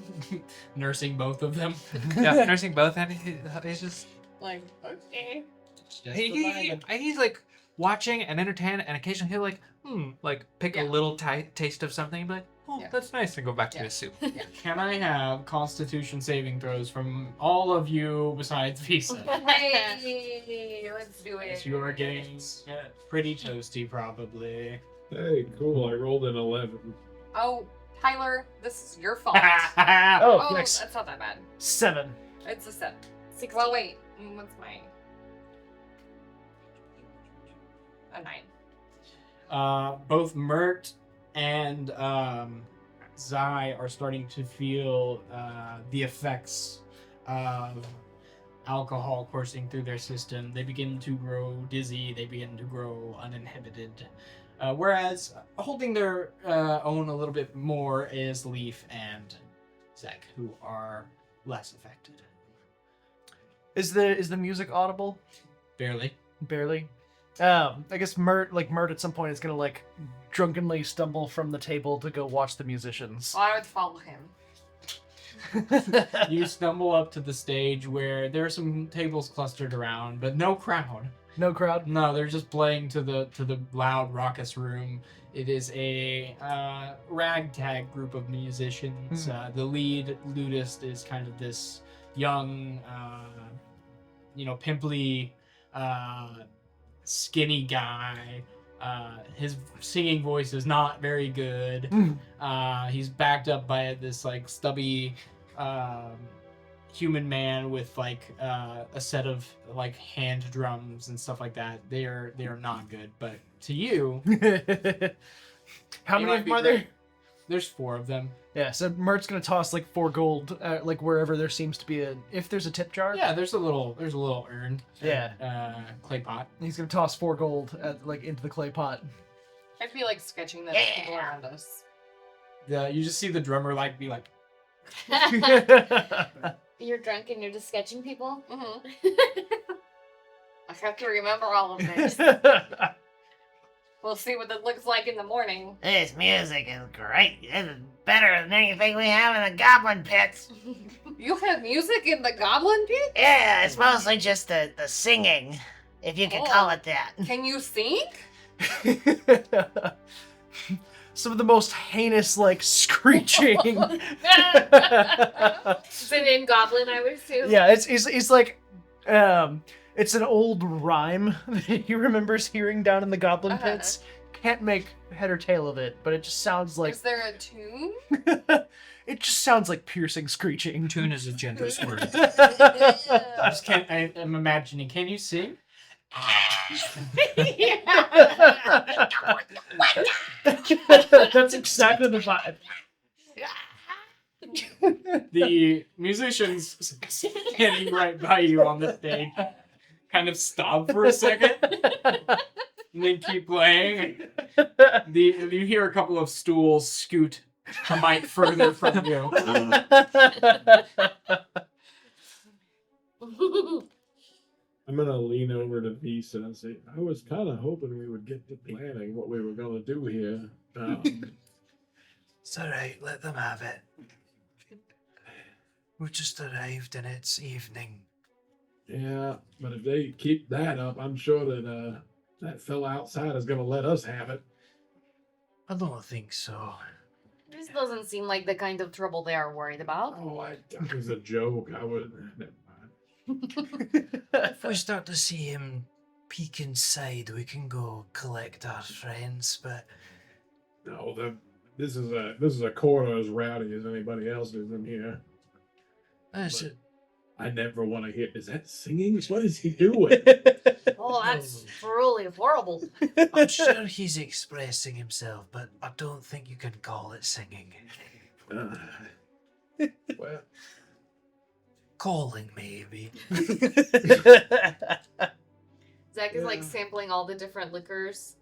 Speaker 5: Nursing both of them.
Speaker 6: Yeah, nursing both, and he's just
Speaker 2: Like, okay.
Speaker 6: he's like watching and entertained, and occasionally he'll like pick a
Speaker 2: Yeah.
Speaker 6: little taste of something and be like, oh,
Speaker 2: Yeah.
Speaker 6: that's nice, and go back to
Speaker 2: Yeah.
Speaker 6: his soup.
Speaker 5: Can I have Constitution saving throws from all of you besides Visa?
Speaker 2: Hey, let's do it.
Speaker 5: Yes, you are getting pretty toasty, probably.
Speaker 1: Hey, cool. I rolled an 11.
Speaker 2: Oh, Tyler, this is your fault.
Speaker 3: Oh,
Speaker 2: Oh,
Speaker 3: nice.
Speaker 2: that's not that bad.
Speaker 3: 7.
Speaker 2: It's a 7.
Speaker 4: 16.
Speaker 2: Well, wait. What's my... A 9.
Speaker 5: Both Mert and Zai are starting to feel the effects of alcohol coursing through their system. They begin to grow dizzy. They begin to grow uninhibited. Whereas holding their own a little bit more is Leaf and Zek, who are less affected.
Speaker 3: Is the music audible?
Speaker 5: Barely.
Speaker 3: Barely. I guess Mert at some point is gonna like drunkenly stumble from the table to go watch the musicians.
Speaker 2: Well, I would follow him.
Speaker 5: You stumble up to the stage where there are some tables clustered around, but no crowd.
Speaker 3: No crowd.
Speaker 5: No, they're just playing to the loud, raucous room. It is a ragtag group of musicians. The lead lutist is kind of this young, pimply, skinny guy. His singing voice is not very good. He's backed up by this like stubby human man with like a set of like hand drums and stuff like that. They are not good, but to you,
Speaker 3: How
Speaker 5: they
Speaker 3: many
Speaker 5: might
Speaker 3: of
Speaker 5: be
Speaker 3: them are there?
Speaker 5: great. There's 4 of them.
Speaker 3: Yeah, so Mert's gonna toss like 4 gold, like wherever there seems to be if there's a tip jar.
Speaker 5: Yeah, there's a little urn.
Speaker 3: Yeah.
Speaker 5: Clay pot.
Speaker 3: He's gonna toss 4 gold into the clay pot.
Speaker 2: I'd be like sketching the people around us.
Speaker 5: Yeah, you just see the drummer like be like,
Speaker 4: You're drunk and you're just sketching people?
Speaker 2: Mm-hmm. I have to remember all of this. We'll see what it looks like in the morning.
Speaker 7: This music is great. This is better than anything we have in the goblin pits.
Speaker 2: You have music in the goblin pit?
Speaker 7: Yeah, it's mostly just the singing, if you can call it that.
Speaker 2: Can you sing?
Speaker 3: Some of the most heinous like screeching.
Speaker 4: Is it in Goblin, I would assume?
Speaker 3: Yeah, it's like it's an old rhyme that he remembers hearing down in the goblin pits. Can't make head or tail of it, but it just sounds like
Speaker 2: Is there a tune?
Speaker 3: it just sounds like piercing screeching.
Speaker 6: Tune is a generous word.
Speaker 5: I just can't. I'm imagining. Can you sing?
Speaker 3: That's exactly the vibe.
Speaker 5: The musicians standing right by you on the stage kind of stop for a second and then keep playing. You hear a couple of stools scoot a mic further from you.
Speaker 1: I'm gonna lean over to Visa and say, I was kind of hoping we would get to planning what we were gonna do here.
Speaker 6: It's alright, let them have it. We just arrived and it's evening.
Speaker 1: Yeah, but if they keep that up, I'm sure that that fella outside is going to let us have it.
Speaker 3: I don't think so.
Speaker 4: This doesn't seem like the kind of trouble they are worried about.
Speaker 1: Oh, it was a joke. I would. Never mind.
Speaker 6: If we start to see him peek inside, we can go collect our friends. But
Speaker 1: No, this is a quarter as rowdy as anybody else's in here.
Speaker 6: that's
Speaker 1: But
Speaker 6: it.
Speaker 1: I never want to hear. Is that singing? What is he doing?
Speaker 4: Oh, that's truly horrible.
Speaker 6: I'm sure he's expressing himself, but I don't think you can call it singing.
Speaker 1: Well,
Speaker 6: Calling, maybe.
Speaker 4: Zach is like sampling all the different liquors,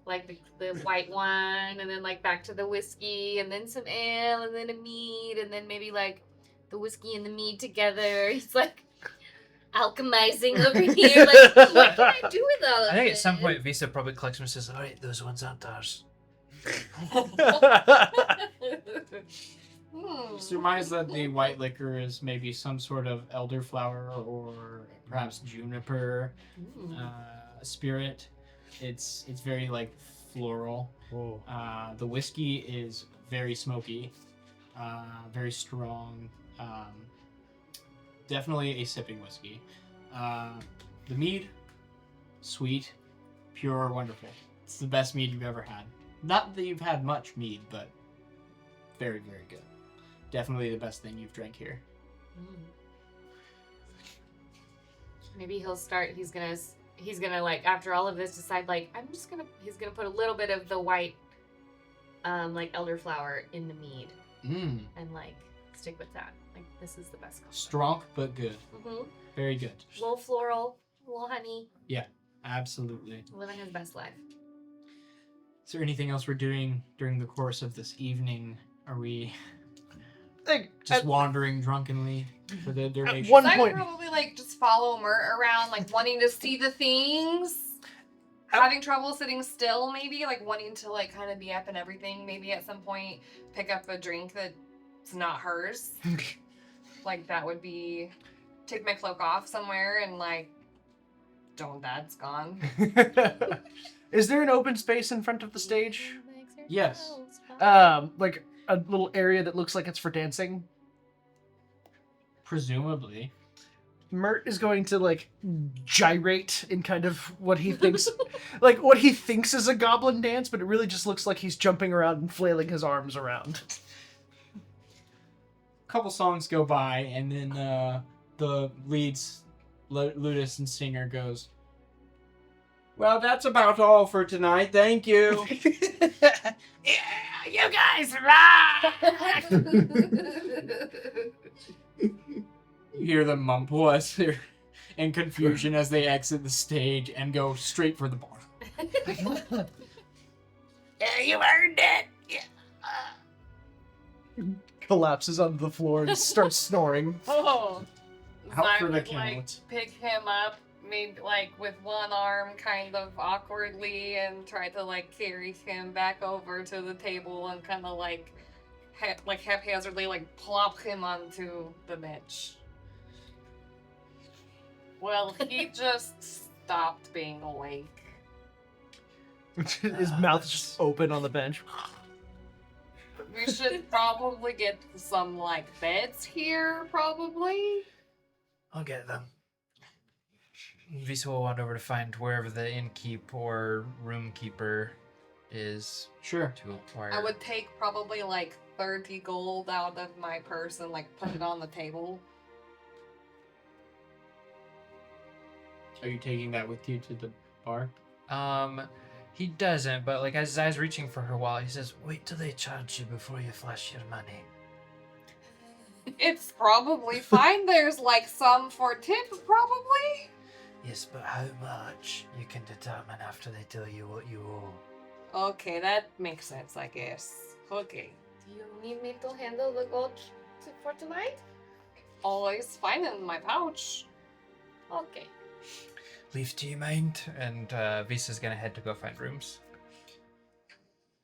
Speaker 4: like the white wine, and then like back to the whiskey, and then some ale, and then a mead, and then maybe like the whiskey and the mead together. He's like alchemizing over here. Like, what can I do with all of
Speaker 6: I think at some
Speaker 4: this?
Speaker 6: point Visa probably collects him and says, "Alright, those ones aren't ours."
Speaker 5: Surmise that the white liquor is maybe some sort of elderflower or perhaps juniper spirit. It's very like floral.
Speaker 3: Whoa.
Speaker 5: The whiskey is very smoky, very strong. Definitely a sipping whiskey. The mead, sweet, pure, wonderful. It's the best mead you've ever had. Not that you've had much mead, but very, very good. Definitely the best thing you've drank here.
Speaker 4: Maybe he'll start. He's gonna like after all of this decide like he's gonna put a little bit of the white, like elderflower in the mead and like stick with that. Like this is the best combo.
Speaker 5: Strong but good. Very good.
Speaker 4: A little floral, a little honey.
Speaker 5: Absolutely.
Speaker 4: Living his best life.
Speaker 5: Is there anything else we're doing during the course of this evening? Are we just wandering drunkenly for the duration?
Speaker 3: one
Speaker 2: I'd
Speaker 3: point-
Speaker 2: probably like just follow Mert around, like wanting to see the things. Having trouble sitting still, maybe like wanting to like kind of be up and everything. Maybe at some point pick up a drink that's not hers. Like that would be take my cloak off somewhere and like don't that's gone.
Speaker 3: Is there an open space in front of the stage?
Speaker 5: Yes.
Speaker 3: Like a little area that looks like it's for dancing?
Speaker 5: Presumably.
Speaker 3: Mert is going to like gyrate in kind of what he thinks like what he thinks is a goblin dance, but it really just looks like he's jumping around and flailing his arms around.
Speaker 5: A couple songs go by, and then the leads, Ludus and singer, goes, "Well, that's about all for tonight. Thank you."
Speaker 7: Yeah, you guys rock!
Speaker 5: You hear them mumble as they're in confusion as they exit the stage and go straight for the bar.
Speaker 7: Yeah, you earned it! Yeah.
Speaker 3: Collapses onto the floor and starts snoring.
Speaker 2: Oh.
Speaker 5: Out
Speaker 2: I
Speaker 5: for the
Speaker 2: would, like,
Speaker 5: count.
Speaker 2: pick him up, maybe like with one arm kind of awkwardly and try to like carry him back over to the table and kind of like haphazardly like plop him onto the bench. Well, he just stopped being awake.
Speaker 3: His mouth is just open on the bench.
Speaker 2: We should probably get some like beds here, probably.
Speaker 6: I'll get them. Visa will wander over to find wherever the innkeep or roomkeeper is
Speaker 5: Sure.
Speaker 6: to acquire.
Speaker 2: I would take probably like 30 gold out of my purse and like put it on the table.
Speaker 5: Are you taking that with you to the bar?
Speaker 6: He doesn't, but like as I was reaching for her wallet, he says, "Wait till they charge you before you flash your money."
Speaker 2: It's probably fine. There's like some for tip, probably.
Speaker 6: Yes, but how much you can determine after they tell you what you owe.
Speaker 2: Okay, that makes sense, I guess. Okay.
Speaker 4: Do you need me to handle the gold for tonight?
Speaker 2: Always fine in my pouch.
Speaker 4: Okay.
Speaker 6: Leaf, do you mind? And Visa's gonna head to go find rooms.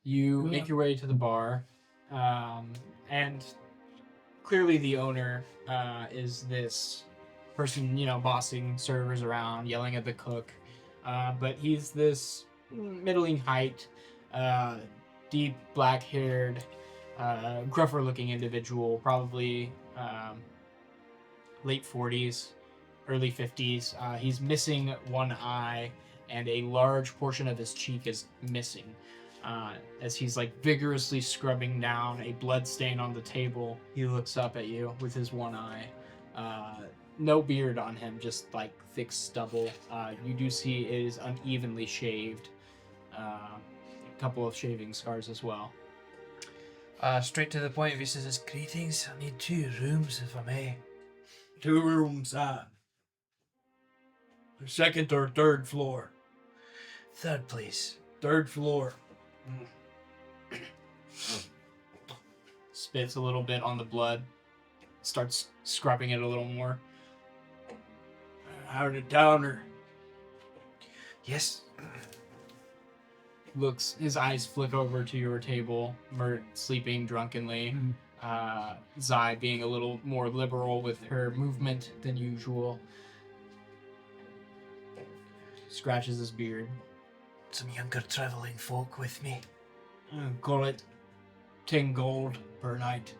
Speaker 5: You make your way to the bar, and clearly the owner is this person, bossing servers around, yelling at the cook. But he's this middling height, deep black-haired, gruffer-looking individual, probably late 40s, early 50s. He's missing one eye, and a large portion of his cheek is missing. As he's vigorously scrubbing down a blood stain on the table, he looks up at you with his one eye. No beard on him, just thick stubble. You do see it is unevenly shaved. A couple of shaving scars as well.
Speaker 6: Straight to the point, Visa says, "Greetings. I need 2 rooms, if I may."
Speaker 8: 2 rooms, the 2nd or 3rd floor?
Speaker 6: 3rd, please.
Speaker 8: 3rd floor.
Speaker 5: Spits a little bit on the blood. Starts scrubbing it a little more.
Speaker 8: Out of towner.
Speaker 6: Yes.
Speaker 5: His eyes flick over to your table. Mert sleeping drunkenly. Zai being a little more liberal with her movement than usual. Scratches his beard.
Speaker 6: Some younger traveling folk with me.
Speaker 8: Call it 10 gold per night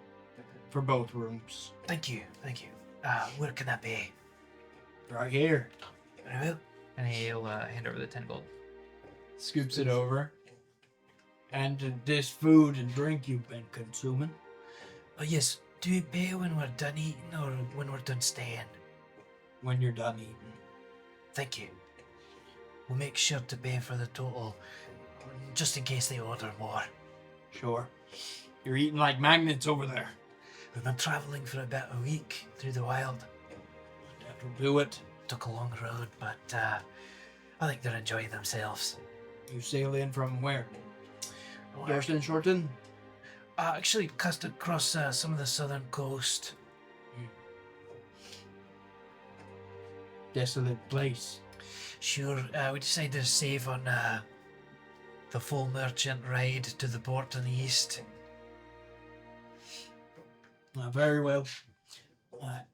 Speaker 8: for both rooms.
Speaker 6: Thank you. Where can that be?
Speaker 8: Right here.
Speaker 6: Very well. And he'll hand over the 10 gold.
Speaker 5: Scoops it over.
Speaker 8: And this food and drink you've been consuming?
Speaker 6: Oh, yes. Do we pay when we're done eating or when we're done staying?
Speaker 8: When you're done eating.
Speaker 6: Thank you. We'll make sure to pay for the total, just in case they order more.
Speaker 8: Sure. You're eating like magnets over there.
Speaker 6: We've been traveling for about a week through the wild.
Speaker 8: That'll do it.
Speaker 6: Took a long road, but I think they're enjoying themselves.
Speaker 8: You sail in from where?
Speaker 6: Well,
Speaker 8: Dorston, Shorten?
Speaker 6: actually, cast across some of the southern coast.
Speaker 8: Desolate place.
Speaker 6: Sure, we decided to save on the full merchant ride to the port in the east.
Speaker 8: Very well.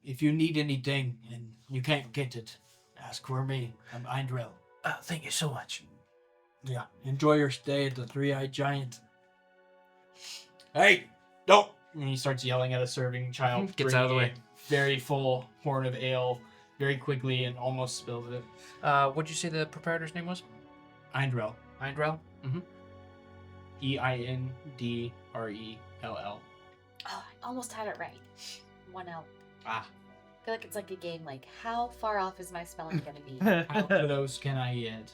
Speaker 8: If you need anything and you can't get it, ask for me. I'm Eindrel.
Speaker 6: Thank you so much.
Speaker 8: Yeah. Enjoy your stay at the Three-Eyed Giant. Hey! Don't!
Speaker 5: And he starts yelling at a serving child.
Speaker 6: Gets out of the
Speaker 5: bringing
Speaker 6: way.
Speaker 5: a very full horn of ale very quickly and almost spills it.
Speaker 6: What'd you say the proprietor's name was?
Speaker 5: Eindrel.
Speaker 6: Eindrel?
Speaker 5: Eindrell.
Speaker 4: Oh, I almost had it right. 1 L.
Speaker 5: Ah.
Speaker 4: I feel like it's like a game. Like, how far off is my spelling gonna be?
Speaker 5: How close can I get?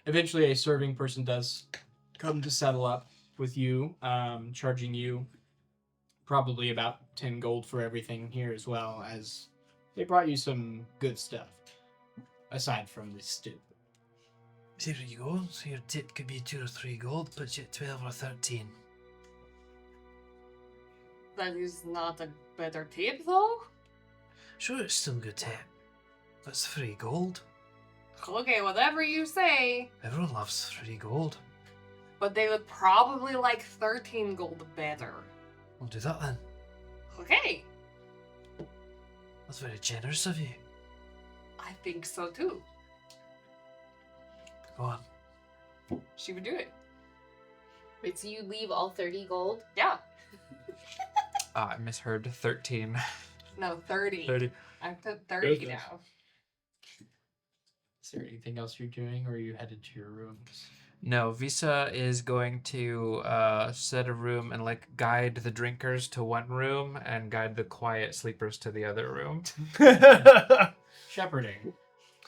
Speaker 5: Eventually a serving person does come to settle up with you, charging you probably about 10 gold for everything here, as well as they brought you some good stuff, aside from the stew.
Speaker 6: There you go. So your tip could be 2 or 3 gold, puts you at 12 or 13.
Speaker 2: That is not a better tip, though.
Speaker 6: Sure, it's still good tip. That's 3 gold.
Speaker 2: Okay, whatever you say.
Speaker 6: Everyone loves 3 gold.
Speaker 2: But they would probably like 13 gold better.
Speaker 6: We'll do that then.
Speaker 2: Okay,
Speaker 6: That's very generous of you.
Speaker 2: I think so too.
Speaker 6: Go on.
Speaker 2: She would do it.
Speaker 4: Wait, so you leave all 30 gold?
Speaker 2: Yeah.
Speaker 6: I misheard. 13.
Speaker 2: No, 30.
Speaker 6: 30.
Speaker 2: I'm at 30
Speaker 1: Goodness.
Speaker 2: now.
Speaker 5: Is there anything else you're doing, or are you headed to your rooms?
Speaker 6: No, Visa is going to set a room and guide the drinkers to one room and guide the quiet sleepers to the other room.
Speaker 5: Shepherding.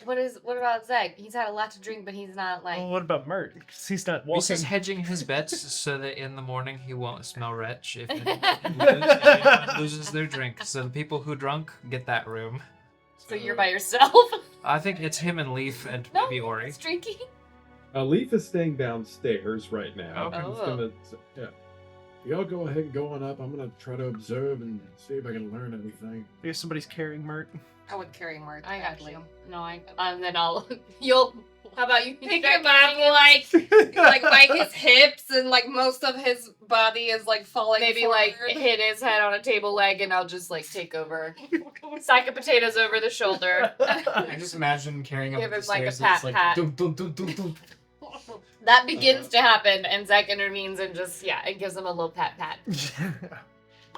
Speaker 4: What about Zeg? He's had a lot to drink, but he's not like.
Speaker 3: Well, what about Mert? 'Cause he's not walking.
Speaker 6: Visa's hedging his bets so that in the morning he won't smell wretch if anyone loses their drink. So the people who drunk get that room.
Speaker 4: So you're by yourself?
Speaker 6: I think it's him and Leaf and
Speaker 4: No,
Speaker 6: maybe Ori.
Speaker 4: he's drinking.
Speaker 1: Leaf is staying downstairs right now.
Speaker 6: Okay.
Speaker 1: He's gonna, yeah. Y'all go ahead and go on up. I'm gonna try to observe and see if I can learn anything.
Speaker 3: I guess somebody's carrying Mert.
Speaker 2: I would carry Mart.
Speaker 4: I got
Speaker 2: actually.
Speaker 4: you. No, and then you'll How about you
Speaker 2: Pick
Speaker 4: start
Speaker 2: him up,
Speaker 4: getting
Speaker 2: like by his hips, and like most of his body is like falling.
Speaker 4: maybe
Speaker 2: forward.
Speaker 4: like hit his head on a table leg, and I'll just like take over. Sack of potatoes over the shoulder.
Speaker 5: I just imagine carrying up
Speaker 4: Give
Speaker 5: the
Speaker 4: him, like, a
Speaker 5: stairs. It's
Speaker 4: pat,
Speaker 5: like
Speaker 4: pat.
Speaker 5: dum, dum, dum, dum, dum.
Speaker 4: That begins to happen, and Zach intervenes and just it gives him a little pat pat.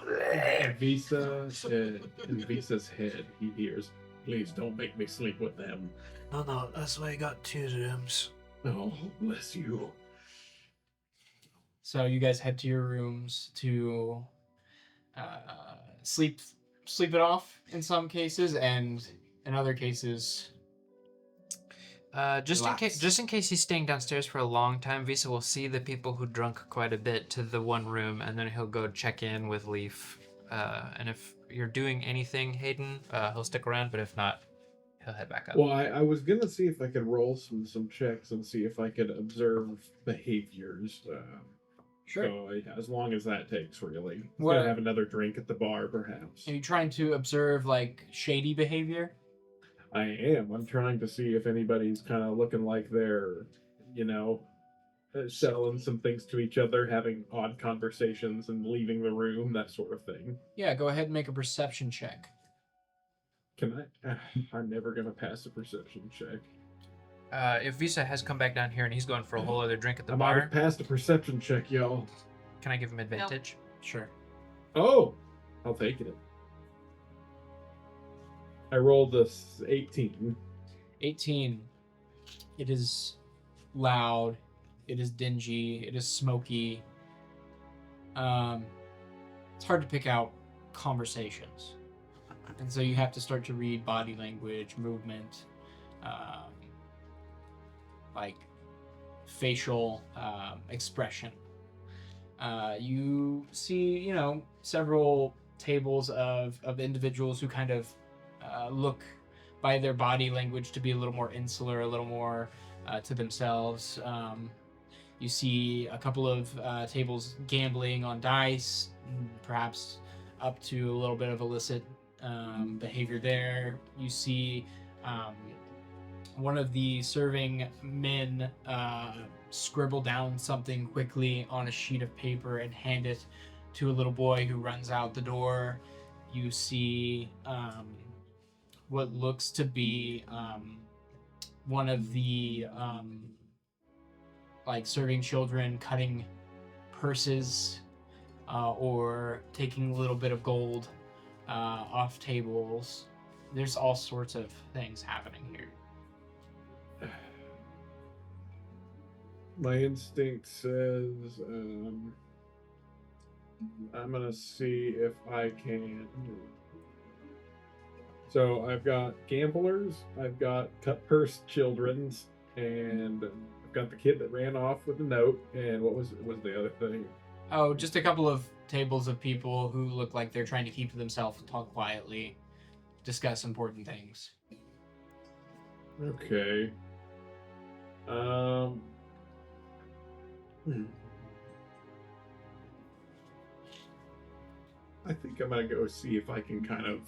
Speaker 1: And Visa, in Visa's head, he hears, "Please don't make me sleep with them."
Speaker 8: No, that's why I got 2 rooms.
Speaker 1: Oh, bless you.
Speaker 5: So you guys head to your rooms to sleep it off in some cases, and in other cases,
Speaker 6: Just
Speaker 5: relax.
Speaker 6: in case he's staying downstairs for a long time, Visa will see the people who drunk quite a bit to the one room, and then he'll go check in with Leaf. And if you're doing anything, Hayden, he'll stick around. But if not, he'll head back up.
Speaker 1: Well, I was gonna see if I could roll some checks and see if I could observe behaviors.
Speaker 5: Sure.
Speaker 1: So as long as that takes, really.
Speaker 5: What-
Speaker 1: Gonna have another drink at the bar, perhaps.
Speaker 5: Are you trying to observe like shady behavior?
Speaker 1: I am. I'm trying to see if anybody's kind of looking like they're, selling some things to each other, having odd conversations, and leaving the room, that sort of thing.
Speaker 5: Yeah, go ahead and make a perception check.
Speaker 1: Can I? I'm never gonna pass a perception check.
Speaker 6: If Visa has come back down here and he's going for a whole other drink at the
Speaker 1: I might
Speaker 6: bar,
Speaker 1: have passed a perception check, y'all.
Speaker 6: can I give him advantage?
Speaker 5: Sure.
Speaker 1: Oh, I'll take it. I rolled this 18.
Speaker 5: 18. It is loud. It is dingy. It is smoky. It's hard to pick out conversations. And so you have to start to read body language, movement, like facial expression. You see, several tables of individuals who kind of look by their body language to be a little more insular, a little more to themselves. You see a couple of tables gambling on dice, perhaps up to a little bit of illicit behavior there. You see one of the serving men scribble down something quickly on a sheet of paper and hand it to a little boy who runs out the door. You see what looks to be one of the serving children cutting purses or taking a little bit of gold off tables. There's all sorts of things happening here.
Speaker 1: My instinct says I'm gonna see if I can. So I've got gamblers, I've got cut purse children's, and I've got the kid that ran off with the note. And what was the other thing?
Speaker 5: Oh, just a couple of tables of people who look like they're trying to keep to themselves, talk quietly, discuss important things.
Speaker 1: Okay. I think I'm gonna go see if I can kind of.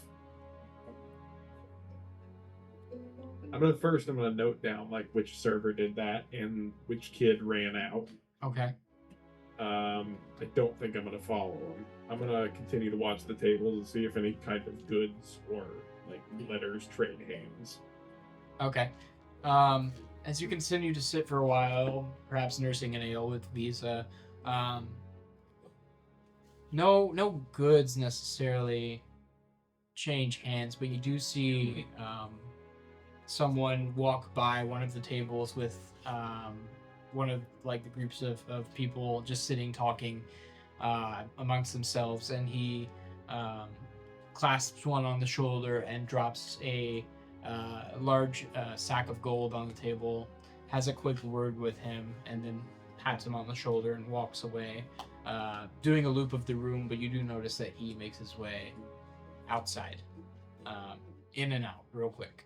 Speaker 1: I'm gonna note down like which server did that and which kid ran out.
Speaker 5: Okay.
Speaker 1: I don't think I'm gonna follow them. I'm gonna continue to watch the tables and see if any kind of goods or like letters trade hands.
Speaker 5: Okay. As you continue to sit for a while, perhaps nursing an ale with Visa, no goods necessarily change hands, but you do see someone walk by one of the tables with one of like the groups of people just sitting talking amongst themselves, and he clasps one on the shoulder and drops a large sack of gold on the table, has a quick word with him, and then pats him on the shoulder and walks away, doing a loop of the room. But you do notice that he makes his way outside, in and out real quick.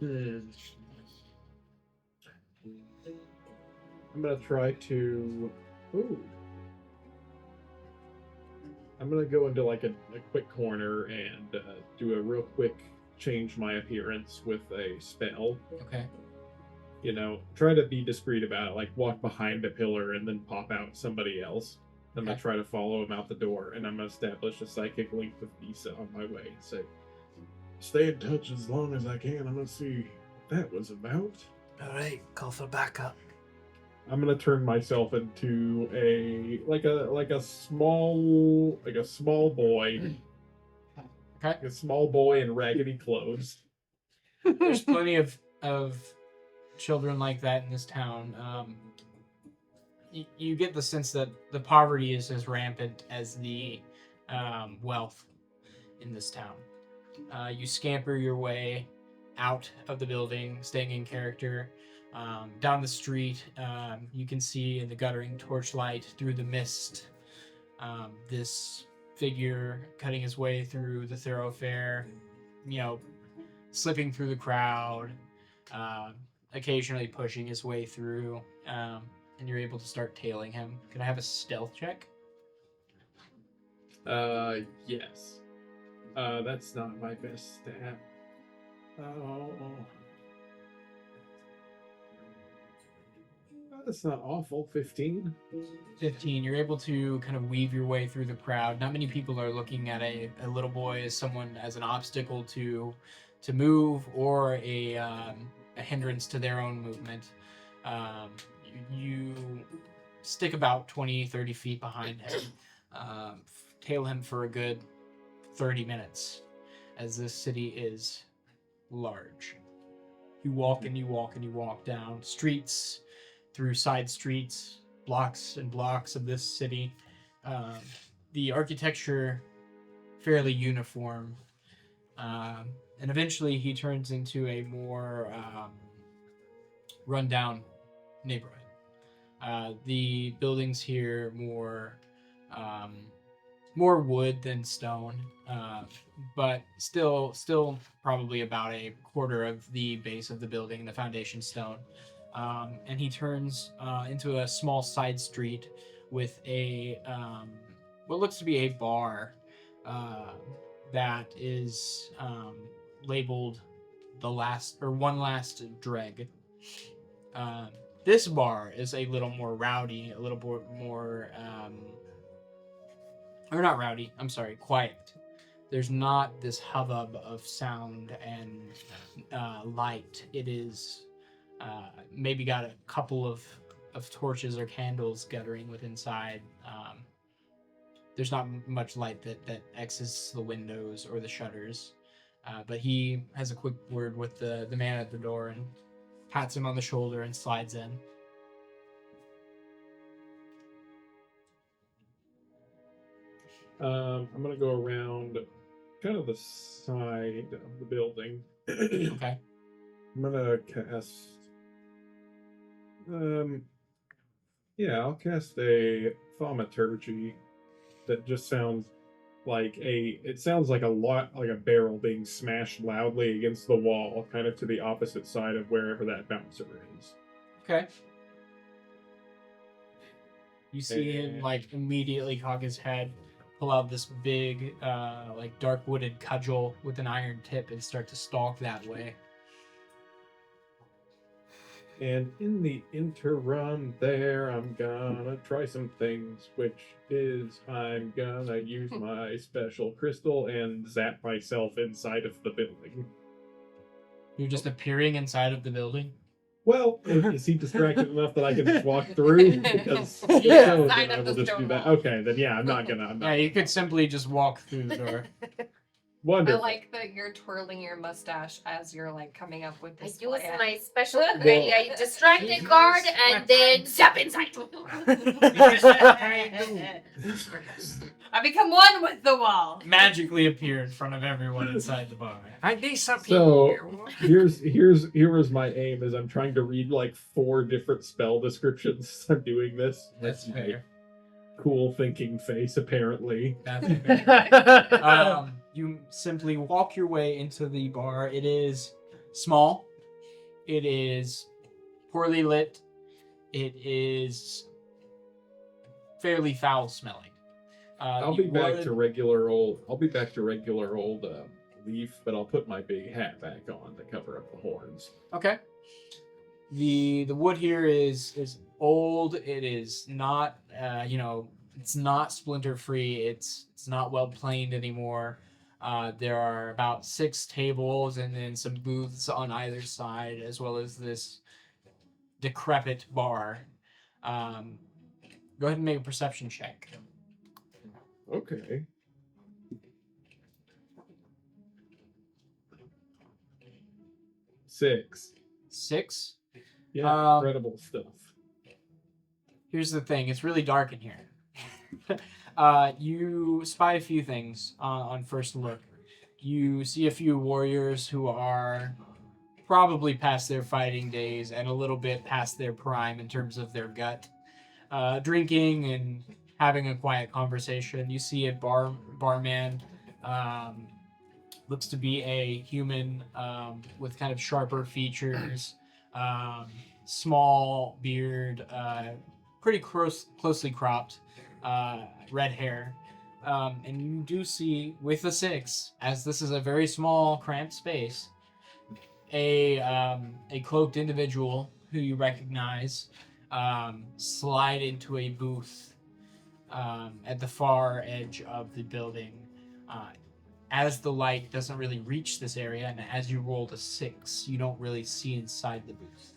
Speaker 1: I'm gonna try to. Ooh. I'm gonna go into like a quick corner and do a real quick change my appearance with a spell.
Speaker 5: Okay.
Speaker 1: try to be discreet about it. Like walk behind a pillar and then pop out somebody else. I'm gonna try to follow him out the door, and I'm gonna establish a psychic link with Visa on my way. Say, stay in touch as long as I can. I'm gonna see what that was about.
Speaker 8: All right, call for backup.
Speaker 1: I'm gonna turn myself into a small boy.
Speaker 5: Okay.
Speaker 1: A small boy in raggedy clothes.
Speaker 5: There's plenty of children like that in this town. You get the sense that the poverty is as rampant as the wealth in this town. You scamper your way out of the building, staying in character. Down the street, you can see in the guttering torchlight through the mist this figure cutting his way through the thoroughfare, slipping through the crowd, occasionally pushing his way through, and you're able to start tailing him. Can I have a stealth check?
Speaker 1: Yes. That's not my best stat. Oh. That's not awful. 15.
Speaker 5: 15. You're able to kind of weave your way through the crowd. Not many people are looking at a little boy as an obstacle to move or a hindrance to their own movement. You stick about 20, 30 feet behind him, tail him for a good 30 minutes, as this city is large. You walk and you walk and you walk down streets, through side streets, blocks and blocks of this city. The architecture fairly uniform, and eventually he turns into a more rundown neighborhood. The buildings here more wood than stone, but still probably about a quarter of the base of the building, the foundation stone. And he turns into a small side street with a what looks to be a bar that is labeled one last dreg. This bar is a little more rowdy, a little more or not rowdy, I'm sorry, quiet. There's not this hubbub of sound and light. It is maybe got a couple of torches or candles guttering with inside. There's not much light that exits the windows or the shutters. But he has a quick word with the man at the door and pats him on the shoulder and slides in.
Speaker 1: I'm gonna go around kind of the side of the building.
Speaker 5: Okay.
Speaker 1: I'm gonna cast. I'll cast a thaumaturgy that just sounds like a barrel being smashed loudly against the wall, kind of to the opposite side of wherever that bouncer is.
Speaker 5: Okay. You see him immediately cock his head, pull out this big dark wooded cudgel with an iron tip and start to stalk that way.
Speaker 1: And in the interim there, I'm gonna try some things, which is I'm gonna use my special crystal and zap myself inside of the building.
Speaker 5: You're just appearing inside of the building?
Speaker 1: Well, is he distracted enough that I can just walk through? Because I will just do that. Okay, then I'm not gonna.
Speaker 5: Yeah, you could simply just walk through the door.
Speaker 1: Wonderful.
Speaker 2: I like that you're twirling your mustache as you're coming up with this
Speaker 4: I use
Speaker 2: plan.
Speaker 4: my special. I distract the guard and then zap inside.
Speaker 2: I become one with the wall.
Speaker 5: Magically appear in front of everyone inside the bar.
Speaker 6: I need some
Speaker 1: So here's my aim is I'm trying to read 4 different spell descriptions as I'm doing this.
Speaker 5: That's fair.
Speaker 1: Cool thinking face, apparently.
Speaker 5: That's fair. You simply walk your way into the bar. It is small. It is poorly lit. It is fairly foul smelling.
Speaker 1: I'll be back to regular old Leaf, but I'll put my big hat back on to cover up the horns.
Speaker 5: Okay. The wood here is old. It is not it's not splinter free. It's not well planed anymore. There are about 6 tables and then some booths on either side, as well as this decrepit bar. Go ahead and make a perception check.
Speaker 1: Okay. Six.
Speaker 5: 6.
Speaker 1: Yeah, incredible stuff.
Speaker 5: Here's the thing. It's really dark in here. You spy a few things on first look. You see a few warriors who are probably past their fighting days and a little bit past their prime in terms of their gut. Drinking and having a quiet conversation. You see a barman. Looks to be a human with kind of sharper features, small beard, pretty closely cropped, red hair. And you do see, with the 6, as this is a very small, cramped space, a cloaked individual who you recognize slide into a booth at the far edge of the building. As the light doesn't really reach this area, and as you rolled a 6, you don't really see inside the booth.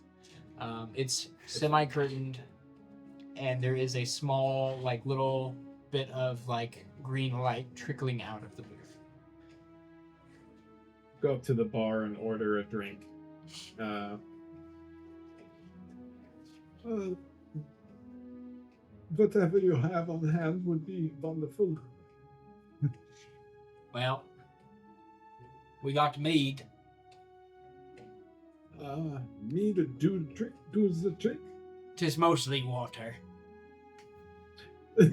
Speaker 5: It's semi-curtained, and there is a small, little bit of, green light trickling out of the booth.
Speaker 1: Go up to the bar and order a drink. Whatever you have on hand would be wonderful.
Speaker 8: Well, we got mead.
Speaker 1: Me to do the trick, does the trick.
Speaker 8: 'Tis mostly water.
Speaker 1: They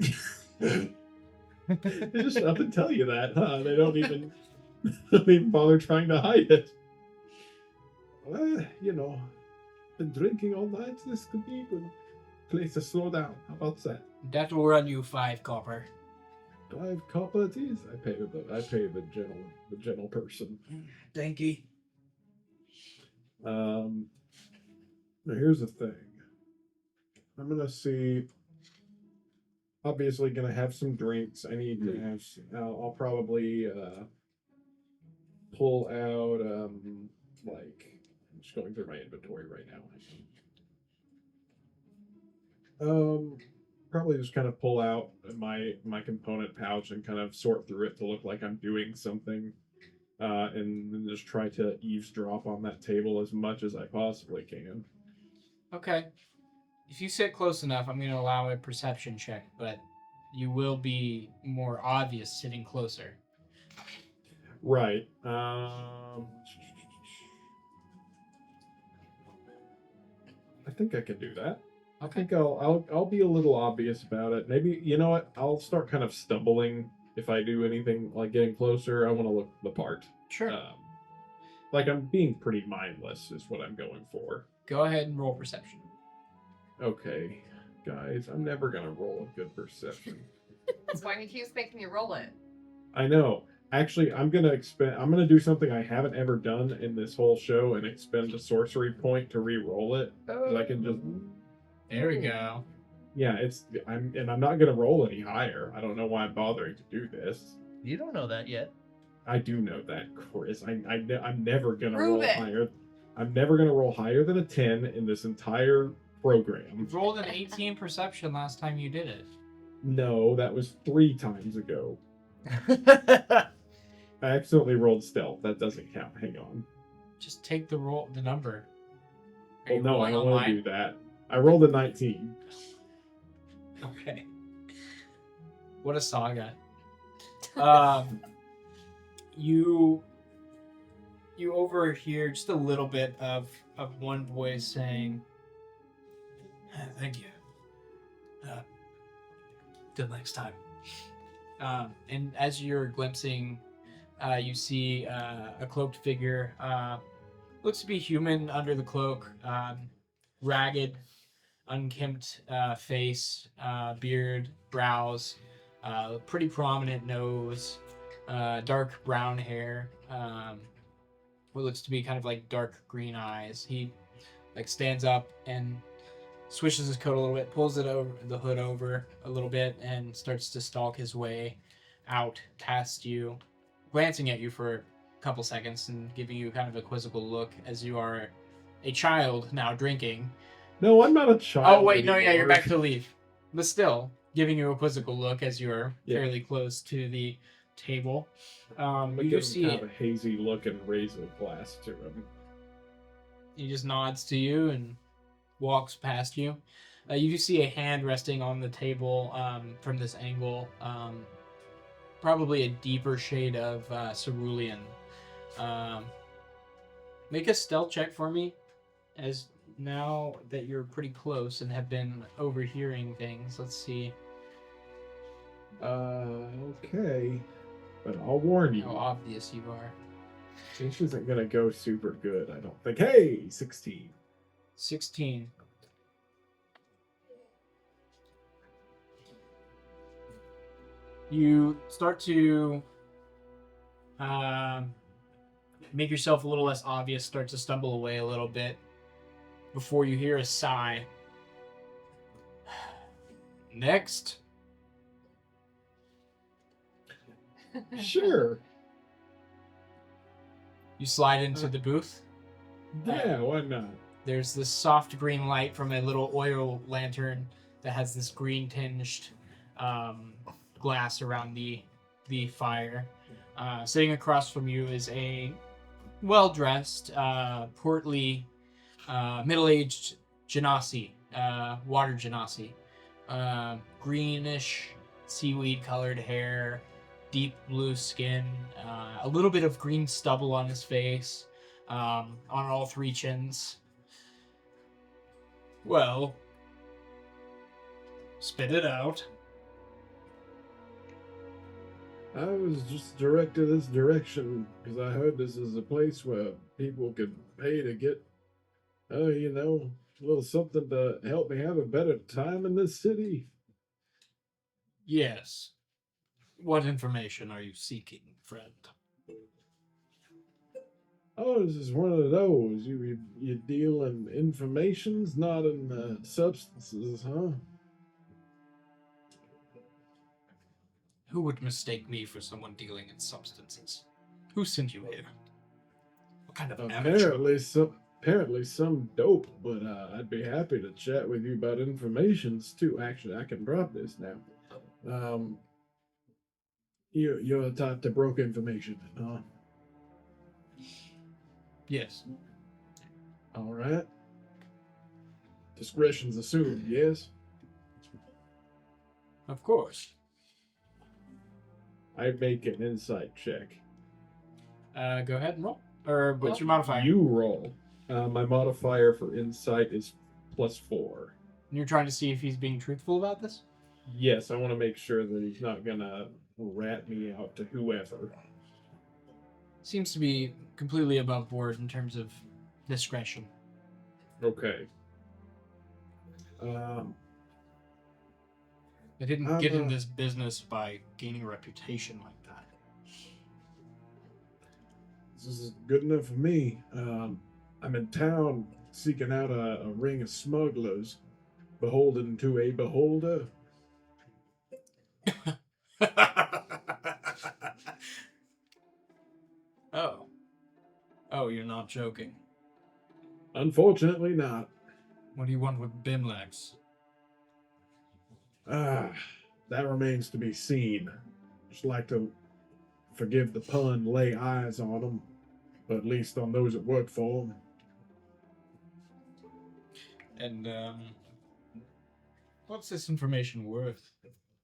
Speaker 1: just up and tell you that, huh? They don't even bother trying to hide it. Been drinking all night. This could be a good place to slow down. How about that?
Speaker 8: That will run you 5 copper.
Speaker 1: 5 copper it is. I pay the gentle person.
Speaker 8: Thank you.
Speaker 1: Now here's the thing. I'm gonna see. Obviously, gonna have some drinks. I need to have. I'll probably pull out. I'm just going through my inventory right now. Probably just kind of pull out my component pouch and kind of sort through it to look like I'm doing something, and then just try to eavesdrop on that table as much as I possibly can.
Speaker 5: Okay. If you sit close enough, I'm going to allow a perception check, but you will be more obvious sitting closer.
Speaker 1: Right. I think I can do that. I think I'll be a little obvious about it. Maybe, you know what? I'll start kind of stumbling if I do anything like getting closer. I want to look the part.
Speaker 5: Sure.
Speaker 1: I'm being pretty mindless is what I'm going for.
Speaker 5: Go ahead and roll perception.
Speaker 1: Okay, guys, I'm never gonna roll a good perception.
Speaker 2: That's why he keeps making you roll it.
Speaker 1: I know. Actually, I'm gonna do something I haven't ever done in this whole show and expend a sorcery point to re-roll it. 'Cause I can just.
Speaker 5: There we go.
Speaker 1: Yeah, I'm not gonna roll any higher. I don't know why I'm bothering to do this.
Speaker 3: You don't know that yet.
Speaker 1: I do know that, Chris. I'm never gonna
Speaker 2: Prove
Speaker 1: roll
Speaker 2: it.
Speaker 1: higher. I'm never gonna roll higher than a 10 in this entire program.
Speaker 5: You rolled an 18 perception last time you did it.
Speaker 1: No, that was 3 times ago. I accidentally rolled stealth. That doesn't count. Hang on.
Speaker 5: Just take the number. Are
Speaker 1: Well,
Speaker 5: you
Speaker 1: no, I
Speaker 5: rolling
Speaker 1: don't want to
Speaker 5: online?
Speaker 1: do that. I rolled a 19.
Speaker 5: Okay. What a saga. You overhear just a little bit of one voice saying,
Speaker 8: Thank you. Till next time.
Speaker 5: and as you're glimpsing, you see a cloaked figure. Looks to be human under the cloak. Ragged, unkempt face, beard, brows, pretty prominent nose, dark brown hair, what looks to be kind of like dark green eyes. He like stands up and swishes his coat a little bit, pulls the hood over a little bit, and starts to stalk his way out past you, glancing at you for a couple seconds and giving you kind of a quizzical look as you are a child now drinking.
Speaker 1: No, I'm not a child.
Speaker 5: Oh wait, no, yeah, you're
Speaker 1: anymore.
Speaker 5: back to leave, but still giving you a quizzical look as you are
Speaker 1: Yeah.
Speaker 5: fairly close to the table.
Speaker 1: I
Speaker 5: You
Speaker 1: give
Speaker 5: do
Speaker 1: him
Speaker 5: see
Speaker 1: kind of a hazy look and raise a glass to him.
Speaker 5: he just nods to you and walks past you. You do see a hand resting on the table from this angle. Probably a deeper shade of cerulean. Make a stealth check for me, as now that you're pretty close and have been overhearing things. Let's see.
Speaker 1: Okay. But I'll warn you.
Speaker 5: How obvious you are.
Speaker 1: This isn't gonna go super good, I don't think. Hey, 16.
Speaker 5: 16. You start to make yourself a little less obvious, start to stumble away a little bit before you hear a sigh. Next.
Speaker 1: Sure.
Speaker 5: You slide into the booth.
Speaker 1: Yeah, why not?
Speaker 5: There's this soft green light from a little oil lantern that has this green tinged glass around the fire. Sitting across from you is a well-dressed, portly, middle-aged genasi, water genasi. Greenish, seaweed-colored hair, deep blue skin, a little bit of green stubble on his face, on all three chins. Well, spit it out.
Speaker 1: I was just directed this direction because I heard this is a place where people could pay to get, a little something to help me have a better time in this city.
Speaker 8: Yes. What information are you seeking, friend?
Speaker 1: Oh, this is one of those. You deal in informations, not in substances, huh?
Speaker 8: Who would mistake me for someone dealing in substances? Who sent you here? What kind of amateur?
Speaker 1: Apparently some dope, but I'd be happy to chat with you about informations too. Actually, I can drop this now. You're the type to broke information, huh?
Speaker 8: Yes.
Speaker 1: All right. Discretion's assumed, yes?
Speaker 8: Of course.
Speaker 1: I make an insight check.
Speaker 5: Go ahead and roll. Or what's your modifier?
Speaker 1: You roll. My modifier for insight is +4.
Speaker 5: You're trying to see if he's being truthful about this?
Speaker 1: Yes, I want to make sure that he's not gonna rat me out to whoever.
Speaker 5: Seems to be completely above board in terms of discretion.
Speaker 1: Okay.
Speaker 8: I didn't get in this business by gaining a reputation like that.
Speaker 1: This is good enough for me. I'm in town seeking out a ring of smugglers, beholden to a beholder.
Speaker 8: Oh, you're not joking.
Speaker 1: Unfortunately not.
Speaker 8: What do you want with Bimlax?
Speaker 1: That remains to be seen. Just like to, forgive the pun, lay eyes on them, but at least on those that work for them.
Speaker 8: And, what's this information worth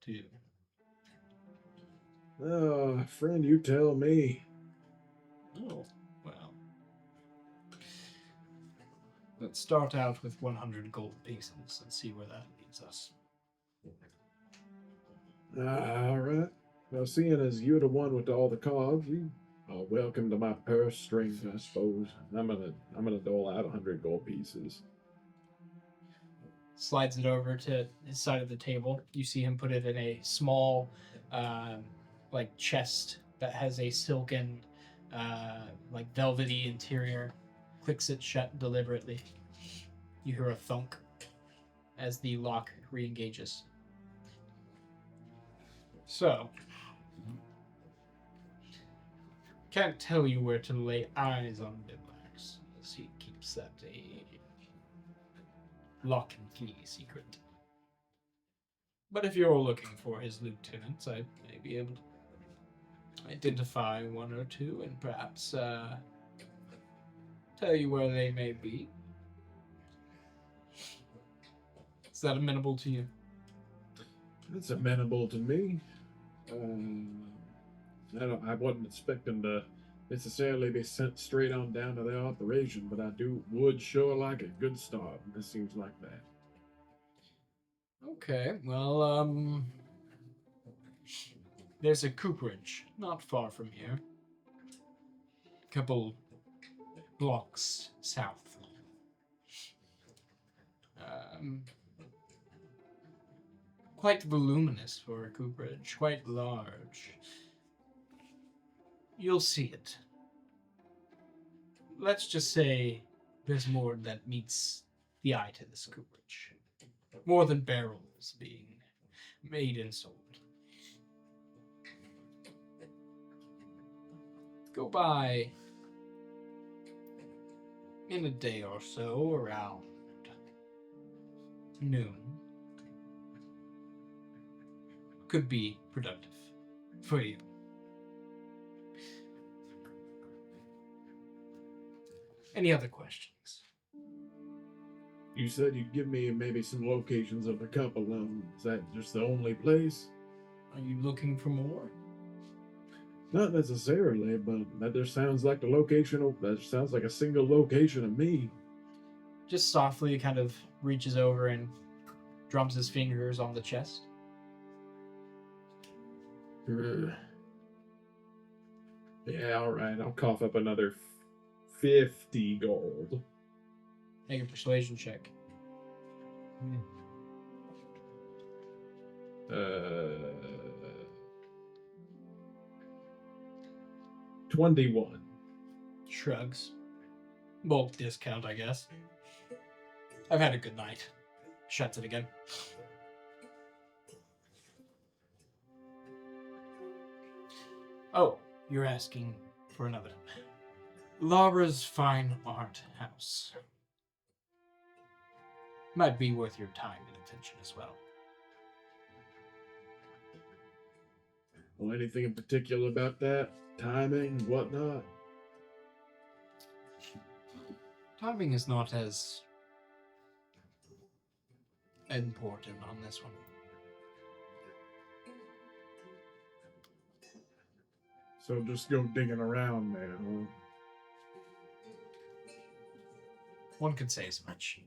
Speaker 8: to you?
Speaker 1: Oh, friend, you tell me.
Speaker 8: Oh, well. Let's start out with 100 gold pieces and see where that leads us.
Speaker 1: All right. Well, seeing as you're the one with all the cards, you are welcome to my purse strings, I suppose. I'm gonna dole out 100 gold pieces.
Speaker 5: Slides it over to his side of the table. You see him put it in a small, chest that has a silken, velvety interior. Clicks it shut deliberately. You hear a thunk as the lock re-engages. So, can't tell you where to lay eyes on Bimlax, as he keeps that a lock and key secret. But if you're looking for his lieutenants, I may be able to identify one or two and perhaps tell you where they may be. Is that amenable to you?
Speaker 1: That's amenable to me. I wasn't expecting to necessarily be sent straight on down to the operation, but would sure like a good start. This seems like that.
Speaker 5: Okay, well, there's a cooperage not far from here. A couple blocks south. Quite voluminous for a cooperage, quite large. You'll see it. Let's just say there's more that meets the eye to this cooperage. More than barrels being made and sold. Go by in a day or so, around noon. Could be productive for you. Any other questions?
Speaker 1: You said you'd give me maybe some locations of a couple of them. Is that just the only place?
Speaker 5: Are you looking for more?
Speaker 1: Not necessarily, but that just sounds like the location. That sounds like a single location to me.
Speaker 5: Just softly kind of reaches over and drums his fingers on the chest.
Speaker 1: Yeah, all right. I'll cough up another 50 gold.
Speaker 5: Make a persuasion check.
Speaker 1: 21.
Speaker 5: Shrugs. Bulk discount, I guess. I've had a good night. Shuts it again. Oh, you're asking for another. Laura's Fine Art House. Might be worth your time and attention as well.
Speaker 1: Well, anything in particular about that? Timing, whatnot?
Speaker 5: Timing is not as important on this one.
Speaker 1: So just go digging around there, huh?
Speaker 5: One could say as much.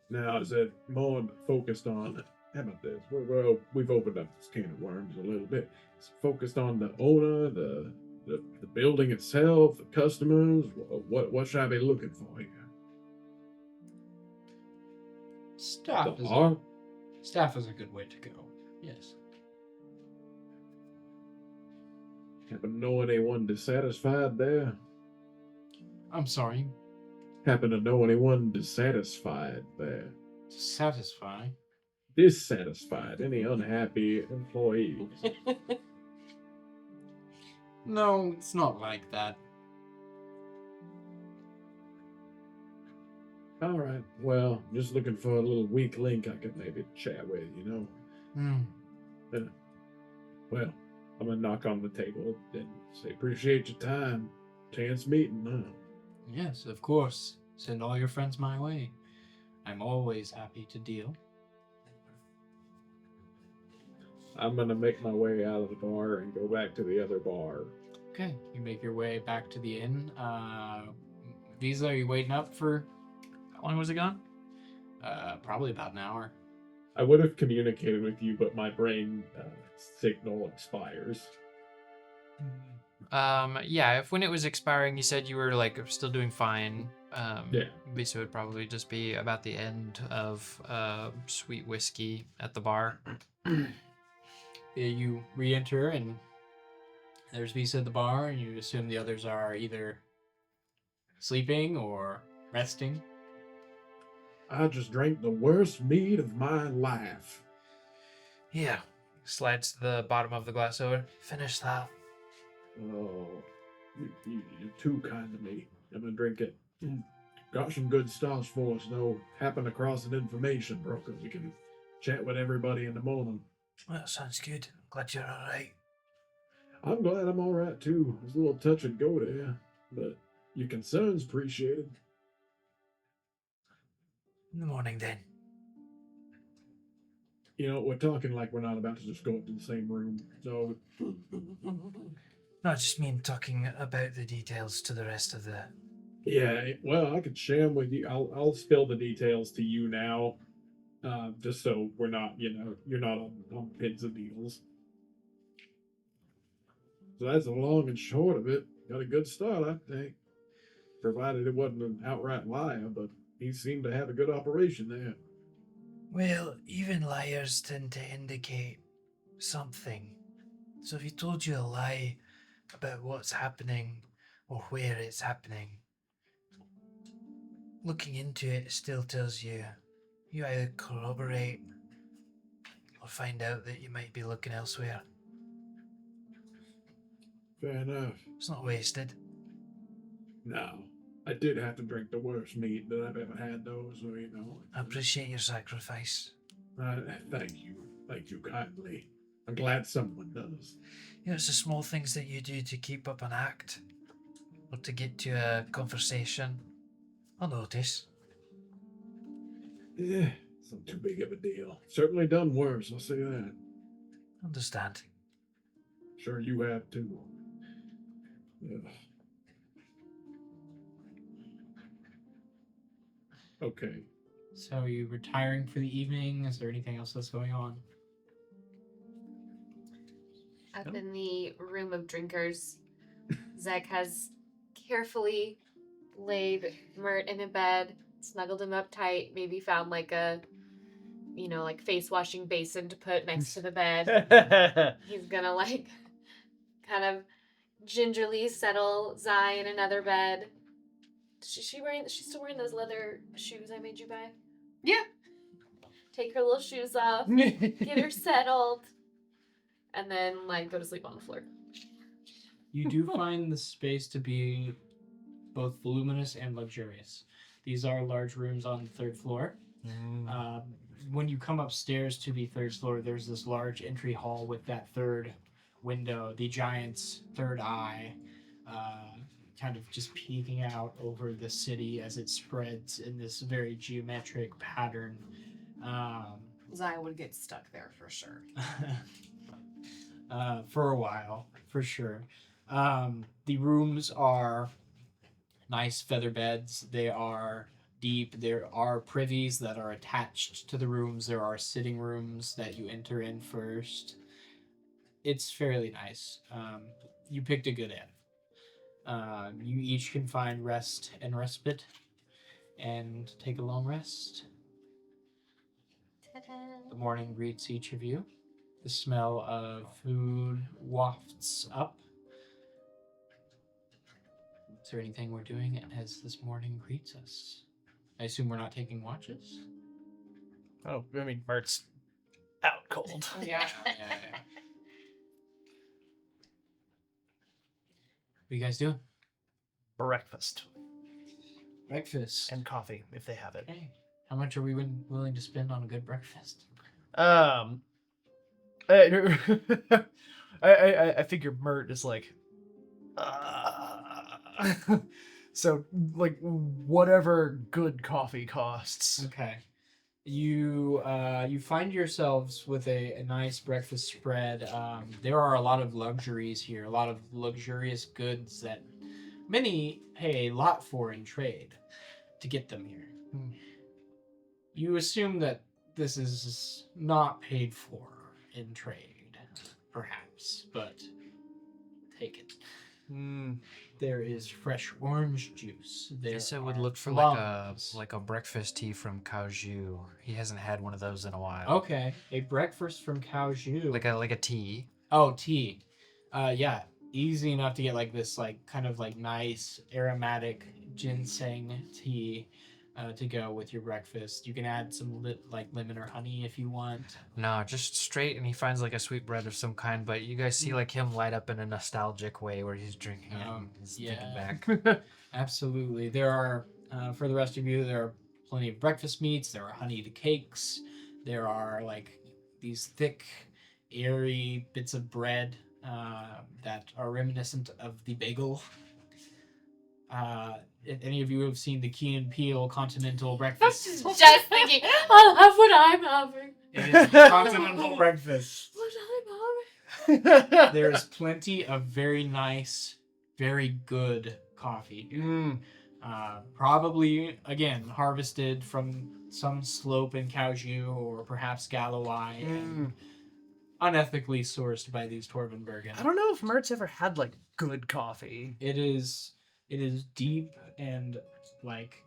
Speaker 1: Now, is it more focused on, how about this? Well, we've opened up this can of worms a little bit. It's focused on the owner, the building itself, the customers. What should I be looking for here?
Speaker 5: Staff
Speaker 1: The
Speaker 5: is
Speaker 1: art?
Speaker 5: Staff is a good way to go. Yes.
Speaker 1: Happen to know anyone dissatisfied there?
Speaker 5: I'm sorry.
Speaker 1: Happen to know anyone dissatisfied there?
Speaker 5: Satisfy.
Speaker 1: Dissatisfied? Any unhappy employees?
Speaker 5: No, it's not like that.
Speaker 1: All right. Well, just looking for a little weak link I could maybe chat with, Well, I'm gonna knock on the table and say, appreciate your time. Chance meeting, huh?
Speaker 5: Yes, of course. Send all your friends my way. I'm always happy to deal.
Speaker 1: I'm gonna make my way out of the bar and go back to the other bar.
Speaker 5: Okay, you make your way back to the inn. Visa, are you waiting up for?
Speaker 6: How long was it gone?
Speaker 5: Probably about an hour.
Speaker 1: I would have communicated with you, but my brain signal expires.
Speaker 6: Yeah, if when it was expiring, you said you were like still doing fine.
Speaker 1: Yeah.
Speaker 6: So it would probably just be about the end of sweet whiskey at the bar.
Speaker 5: You re-enter and there's Visa at the bar, and you assume the others are either sleeping or resting.
Speaker 1: I just drank the worst mead of my life.
Speaker 6: Yeah. Slides the bottom of the glass over. Finish that.
Speaker 1: Oh, you're too kind to me. I'm gonna drink it. Got some good stuff for us, though. Happened across an information broker. We can chat with everybody in the morning.
Speaker 8: Well, that sounds good. Glad you're all right.
Speaker 1: I'm glad I'm all right too. There's a little touch and go there, but your concern's appreciated.
Speaker 8: In the morning, then.
Speaker 1: You know, we're talking like we're not about to just go up to the same room. So,
Speaker 8: No, I just mean talking about the details to the rest of the.
Speaker 1: yeah, well, I could share them with you. I'll spill the details to you now, just so we're not, you're not on pins and needles. So that's the long and short of it. Got a good start, I think. Provided it wasn't an outright liar, but he seemed to have a good operation there.
Speaker 8: Well, even liars tend to indicate something. So if he told you a lie about what's happening or where it's happening, looking into it still tells you either corroborate or find out that you might be looking elsewhere.
Speaker 1: Fair enough.
Speaker 8: It's not wasted.
Speaker 1: No, I did have to drink the worst meat that I've ever had, though, so,
Speaker 8: I appreciate your sacrifice.
Speaker 1: Thank you. Thank you kindly. I'm glad someone does.
Speaker 8: It's the small things that you do to keep up an act or to get to a conversation. I'll notice.
Speaker 1: Yeah, it's not too big of a deal. Certainly done worse, I'll say that.
Speaker 8: Understand.
Speaker 1: Sure you have too. Ugh. Okay.
Speaker 5: So are you retiring for the evening? Is there anything else that's going on?
Speaker 4: Up in the room of drinkers, Zeg has carefully laid Mert in a bed, snuggled him up tight, maybe found like a, like face washing basin to put next to the bed. He's gonna like kind of gingerly settle Zai in another bed. She's still wearing those leather shoes I made you buy?
Speaker 2: Yeah.
Speaker 4: Take her little shoes off, get her settled, and then like go to sleep on the floor.
Speaker 5: You do find the space to be both voluminous and luxurious. These are large rooms on the third floor. When you come upstairs to the third floor, there's this large entry hall with that third window, the giant's third eye, kind of just peeking out over the city as it spreads in this very geometric pattern.
Speaker 2: Zai would get stuck there for sure.
Speaker 5: For a while, for sure. The rooms are nice feather beds. They are deep. There are privies that are attached to the rooms. There are sitting rooms that you enter in first. It's fairly nice. You picked a good end. You each can find rest and respite and take a long rest.
Speaker 4: Ta-da.
Speaker 5: The morning greets each of you. The smell of food wafts up. Is there anything we're doing as this morning greets us? I assume we're not taking watches?
Speaker 3: Oh, I mean, Mert's out cold.
Speaker 5: Yeah. What are you guys doing?
Speaker 3: Breakfast
Speaker 5: Breakfast.
Speaker 3: and coffee, if they have it.
Speaker 5: Okay. How much are we willing to spend on a good breakfast?
Speaker 3: I figure Mert is like, so like whatever good coffee costs.
Speaker 5: Okay. You find yourselves with a nice breakfast spread. There are a lot of luxuries here, a lot of luxurious goods that many pay a lot for in trade to get them here. You assume that this is not paid for in trade, perhaps, but take it. There is fresh orange juice. There
Speaker 6: Guess I would
Speaker 5: are
Speaker 6: look for
Speaker 5: plums.
Speaker 6: like a breakfast tea from Kaiju. He hasn't had one of those in a while.
Speaker 5: Okay, a breakfast from Kaiju.
Speaker 6: Like a tea.
Speaker 5: Oh, tea. Yeah, easy enough to get like this, like kind of like nice aromatic ginseng tea to go with your breakfast. You can add some lemon or honey if you want.
Speaker 6: No, just straight, and he finds like a sweet bread of some kind. But you guys see like him light up in a nostalgic way where he's drinking it and he's thinking back.
Speaker 5: Absolutely. There are for the rest of you, there are plenty of breakfast meats. There are honeyed cakes. There are like these thick, airy bits of bread that are reminiscent of the bagel. If any of you have seen the Key and Peele continental breakfast,
Speaker 4: Just thinking, I'll have what I'm having.
Speaker 5: it is continental breakfast.
Speaker 4: What I'm having.
Speaker 5: There's plenty of very nice, very good coffee. Probably, again, harvested from some slope in Kaiju or perhaps Galloway and unethically sourced by these Torvenburgen.
Speaker 3: I don't know if Mert's ever had like good coffee.
Speaker 5: It is deep and like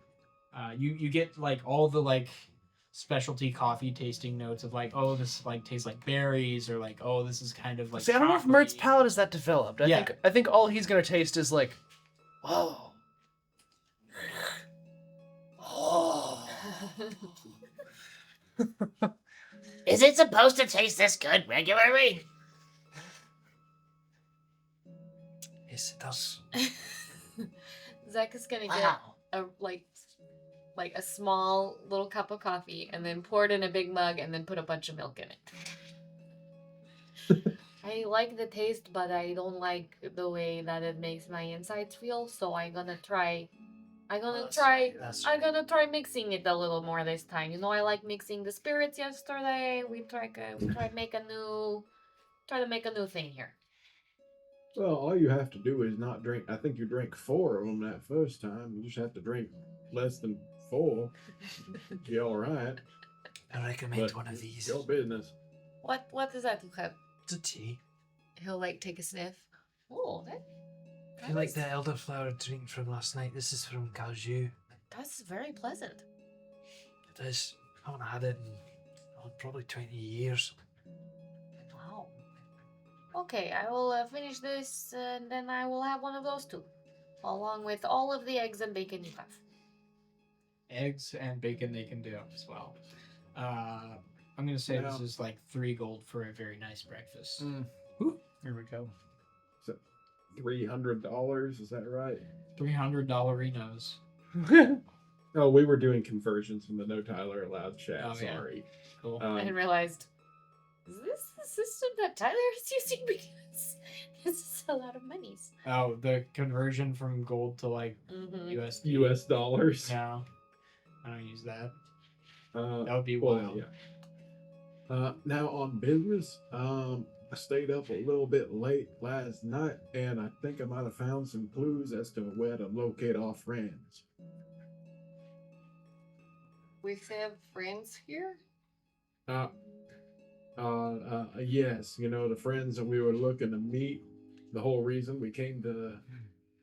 Speaker 5: you get like all the like specialty coffee tasting notes of like, oh, this like tastes like berries, or like, oh, this is kind of like
Speaker 3: See, I don't know if Mert's
Speaker 5: chocolatey.
Speaker 3: palate is that developed. I think all he's gonna taste is like, whoa. Oh.
Speaker 7: Is it supposed to taste this good regularly?
Speaker 8: Yes, it does.
Speaker 4: Zach is gonna get
Speaker 7: Wow.
Speaker 4: a like a small little cup of coffee and then pour it in a big mug and then put a bunch of milk in it. I like the taste, but I don't like the way that it makes my insides feel. So I'm gonna try mixing it a little more this time. You know, I like mixing the spirits yesterday. We tried to make a new thing here.
Speaker 1: Well, all you have to do is not drink. I think you drank 4 of them that first time. You just have to drink less than 4. Be all right.
Speaker 8: I recommend
Speaker 1: But
Speaker 8: one of
Speaker 1: it's
Speaker 8: these.
Speaker 1: your business.
Speaker 4: What is that you have?
Speaker 8: It's a tea.
Speaker 4: He'll like take a sniff. Oh,
Speaker 8: If you like the elderflower drink from last night, this is from Kaiju.
Speaker 4: that's very pleasant.
Speaker 8: It is. I haven't had it in probably 20 years.
Speaker 4: Wow. Okay, I will finish this and then I will have one of those too, along with all of the eggs and bacon you have.
Speaker 5: Eggs and bacon they can do as well. I'm gonna say this is like 3 gold for a very nice breakfast.
Speaker 3: Here we go.
Speaker 1: $300, is that right?
Speaker 5: $300 Rinos.
Speaker 1: Oh, we were doing conversions from the No Tyler Allowed chat.
Speaker 5: Oh, yeah.
Speaker 1: Sorry.
Speaker 5: Cool.
Speaker 4: I realized, is this the system that Tyler is using? Because this is a lot of monies.
Speaker 5: Oh, the conversion from gold to like
Speaker 4: Mm-hmm.
Speaker 5: USD.
Speaker 1: US dollars.
Speaker 5: No, I don't use that.
Speaker 1: That
Speaker 5: That would be wild.
Speaker 1: Yeah. Now on business, I stayed up a little bit late last night, and I think I might have found some clues as to where to locate our friends.
Speaker 2: We have friends here?
Speaker 1: Yes, you know, the friends that we were looking to meet. The whole reason we came to.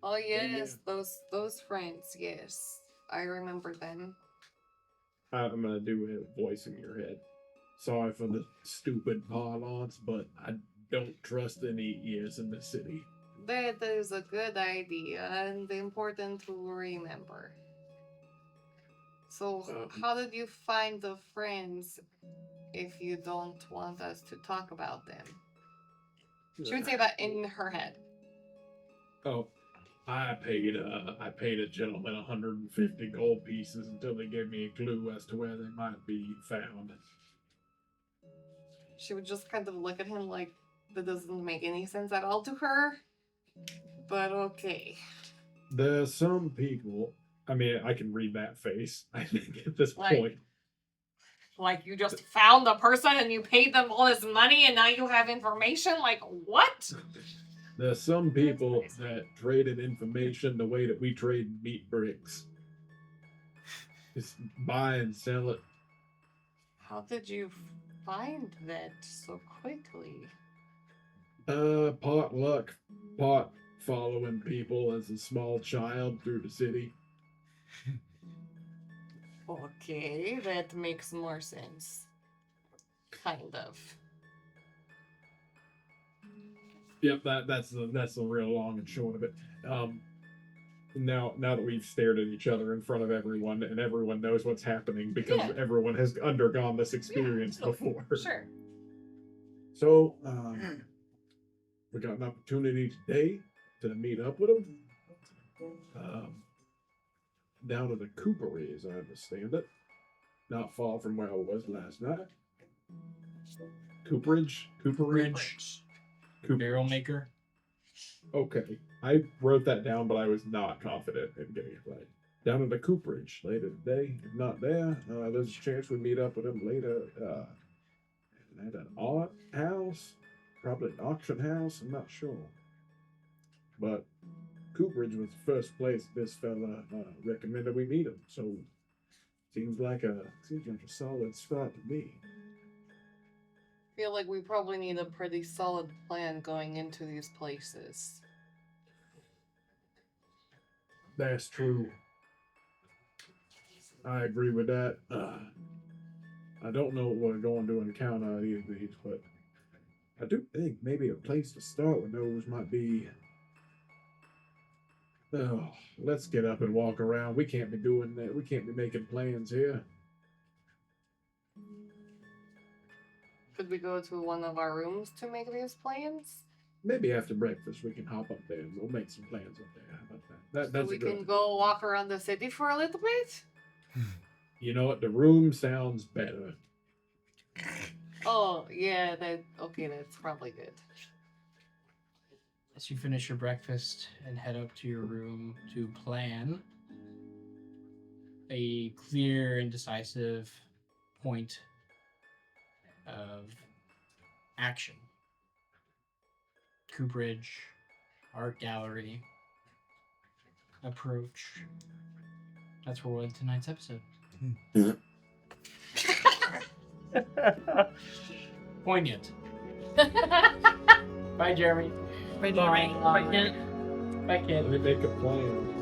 Speaker 2: Oh yes, those friends, yes. I remember them.
Speaker 1: I'm gonna do a voice in your head. Sorry for the stupid parlance, but I don't trust any ears in the city.
Speaker 2: That is a good idea and important to remember. So, how did you find the friends if you don't want us to talk about them? She would say that in her head.
Speaker 1: Oh, I paid a gentleman 150 gold pieces until they gave me a clue as to where they might be found.
Speaker 2: She would just kind of look at him like that doesn't make any sense at all to her. But okay.
Speaker 1: There's some people. I mean, I can read that face. I think at this
Speaker 2: Like-
Speaker 1: point.
Speaker 2: Like you just found a person and you paid them all this money and now you have information? Like what?
Speaker 1: There's some people that traded information the way that we trade meat bricks. Just buy and sell it.
Speaker 2: How did you find that so quickly?
Speaker 1: Pot luck. Pot following people as a small child through the city.
Speaker 2: Okay, that makes more sense. Kind of.
Speaker 1: Yep, that's the real long and short of it. now that we've stared at each other in front of everyone and everyone knows what's happening because
Speaker 2: Yeah.
Speaker 1: everyone has undergone this experience
Speaker 2: so-
Speaker 1: before.
Speaker 2: Sure.
Speaker 1: So, we got an opportunity today to meet up with them. Down at the Coopery, as I understand it. Not far from where I was last night. Cooperage?
Speaker 5: Bridge. Barrel maker.
Speaker 1: Okay. I wrote that down, but I was not confident in getting it right. Down at the Cooperage later today. If not there, there's a chance we meet up with them later at an art house. Probably an auction house. I'm not sure. But Cooperage was the first place this fella recommended we meet him. So seems like a solid spot to me.
Speaker 2: Feel like we probably need a pretty solid plan going into these places.
Speaker 1: That's true. I agree with that. I don't know what we're going to encounter at either of these, but I do think maybe a place to start with those might be. Oh, let's get up and walk around. We can't be doing that. We can't be making plans here.
Speaker 2: Could we go to one of our rooms to make these plans?
Speaker 1: Maybe after breakfast we can hop up there and we'll make some plans up there. How about that?
Speaker 2: So
Speaker 1: That's
Speaker 2: we
Speaker 1: a good.
Speaker 2: can go walk around the city for a little bit?
Speaker 1: You know what? The room sounds better.
Speaker 2: Oh, yeah, that's probably good.
Speaker 5: As you finish your breakfast and head up to your room to plan a clear and decisive point of action. Cooperage, art gallery, approach. That's where we'll end tonight's episode. Poignant. Bye, Jeremy.
Speaker 3: Bye, Jeremy.
Speaker 5: Bye, Kent. Bye, Kent.
Speaker 1: Let me make a plan.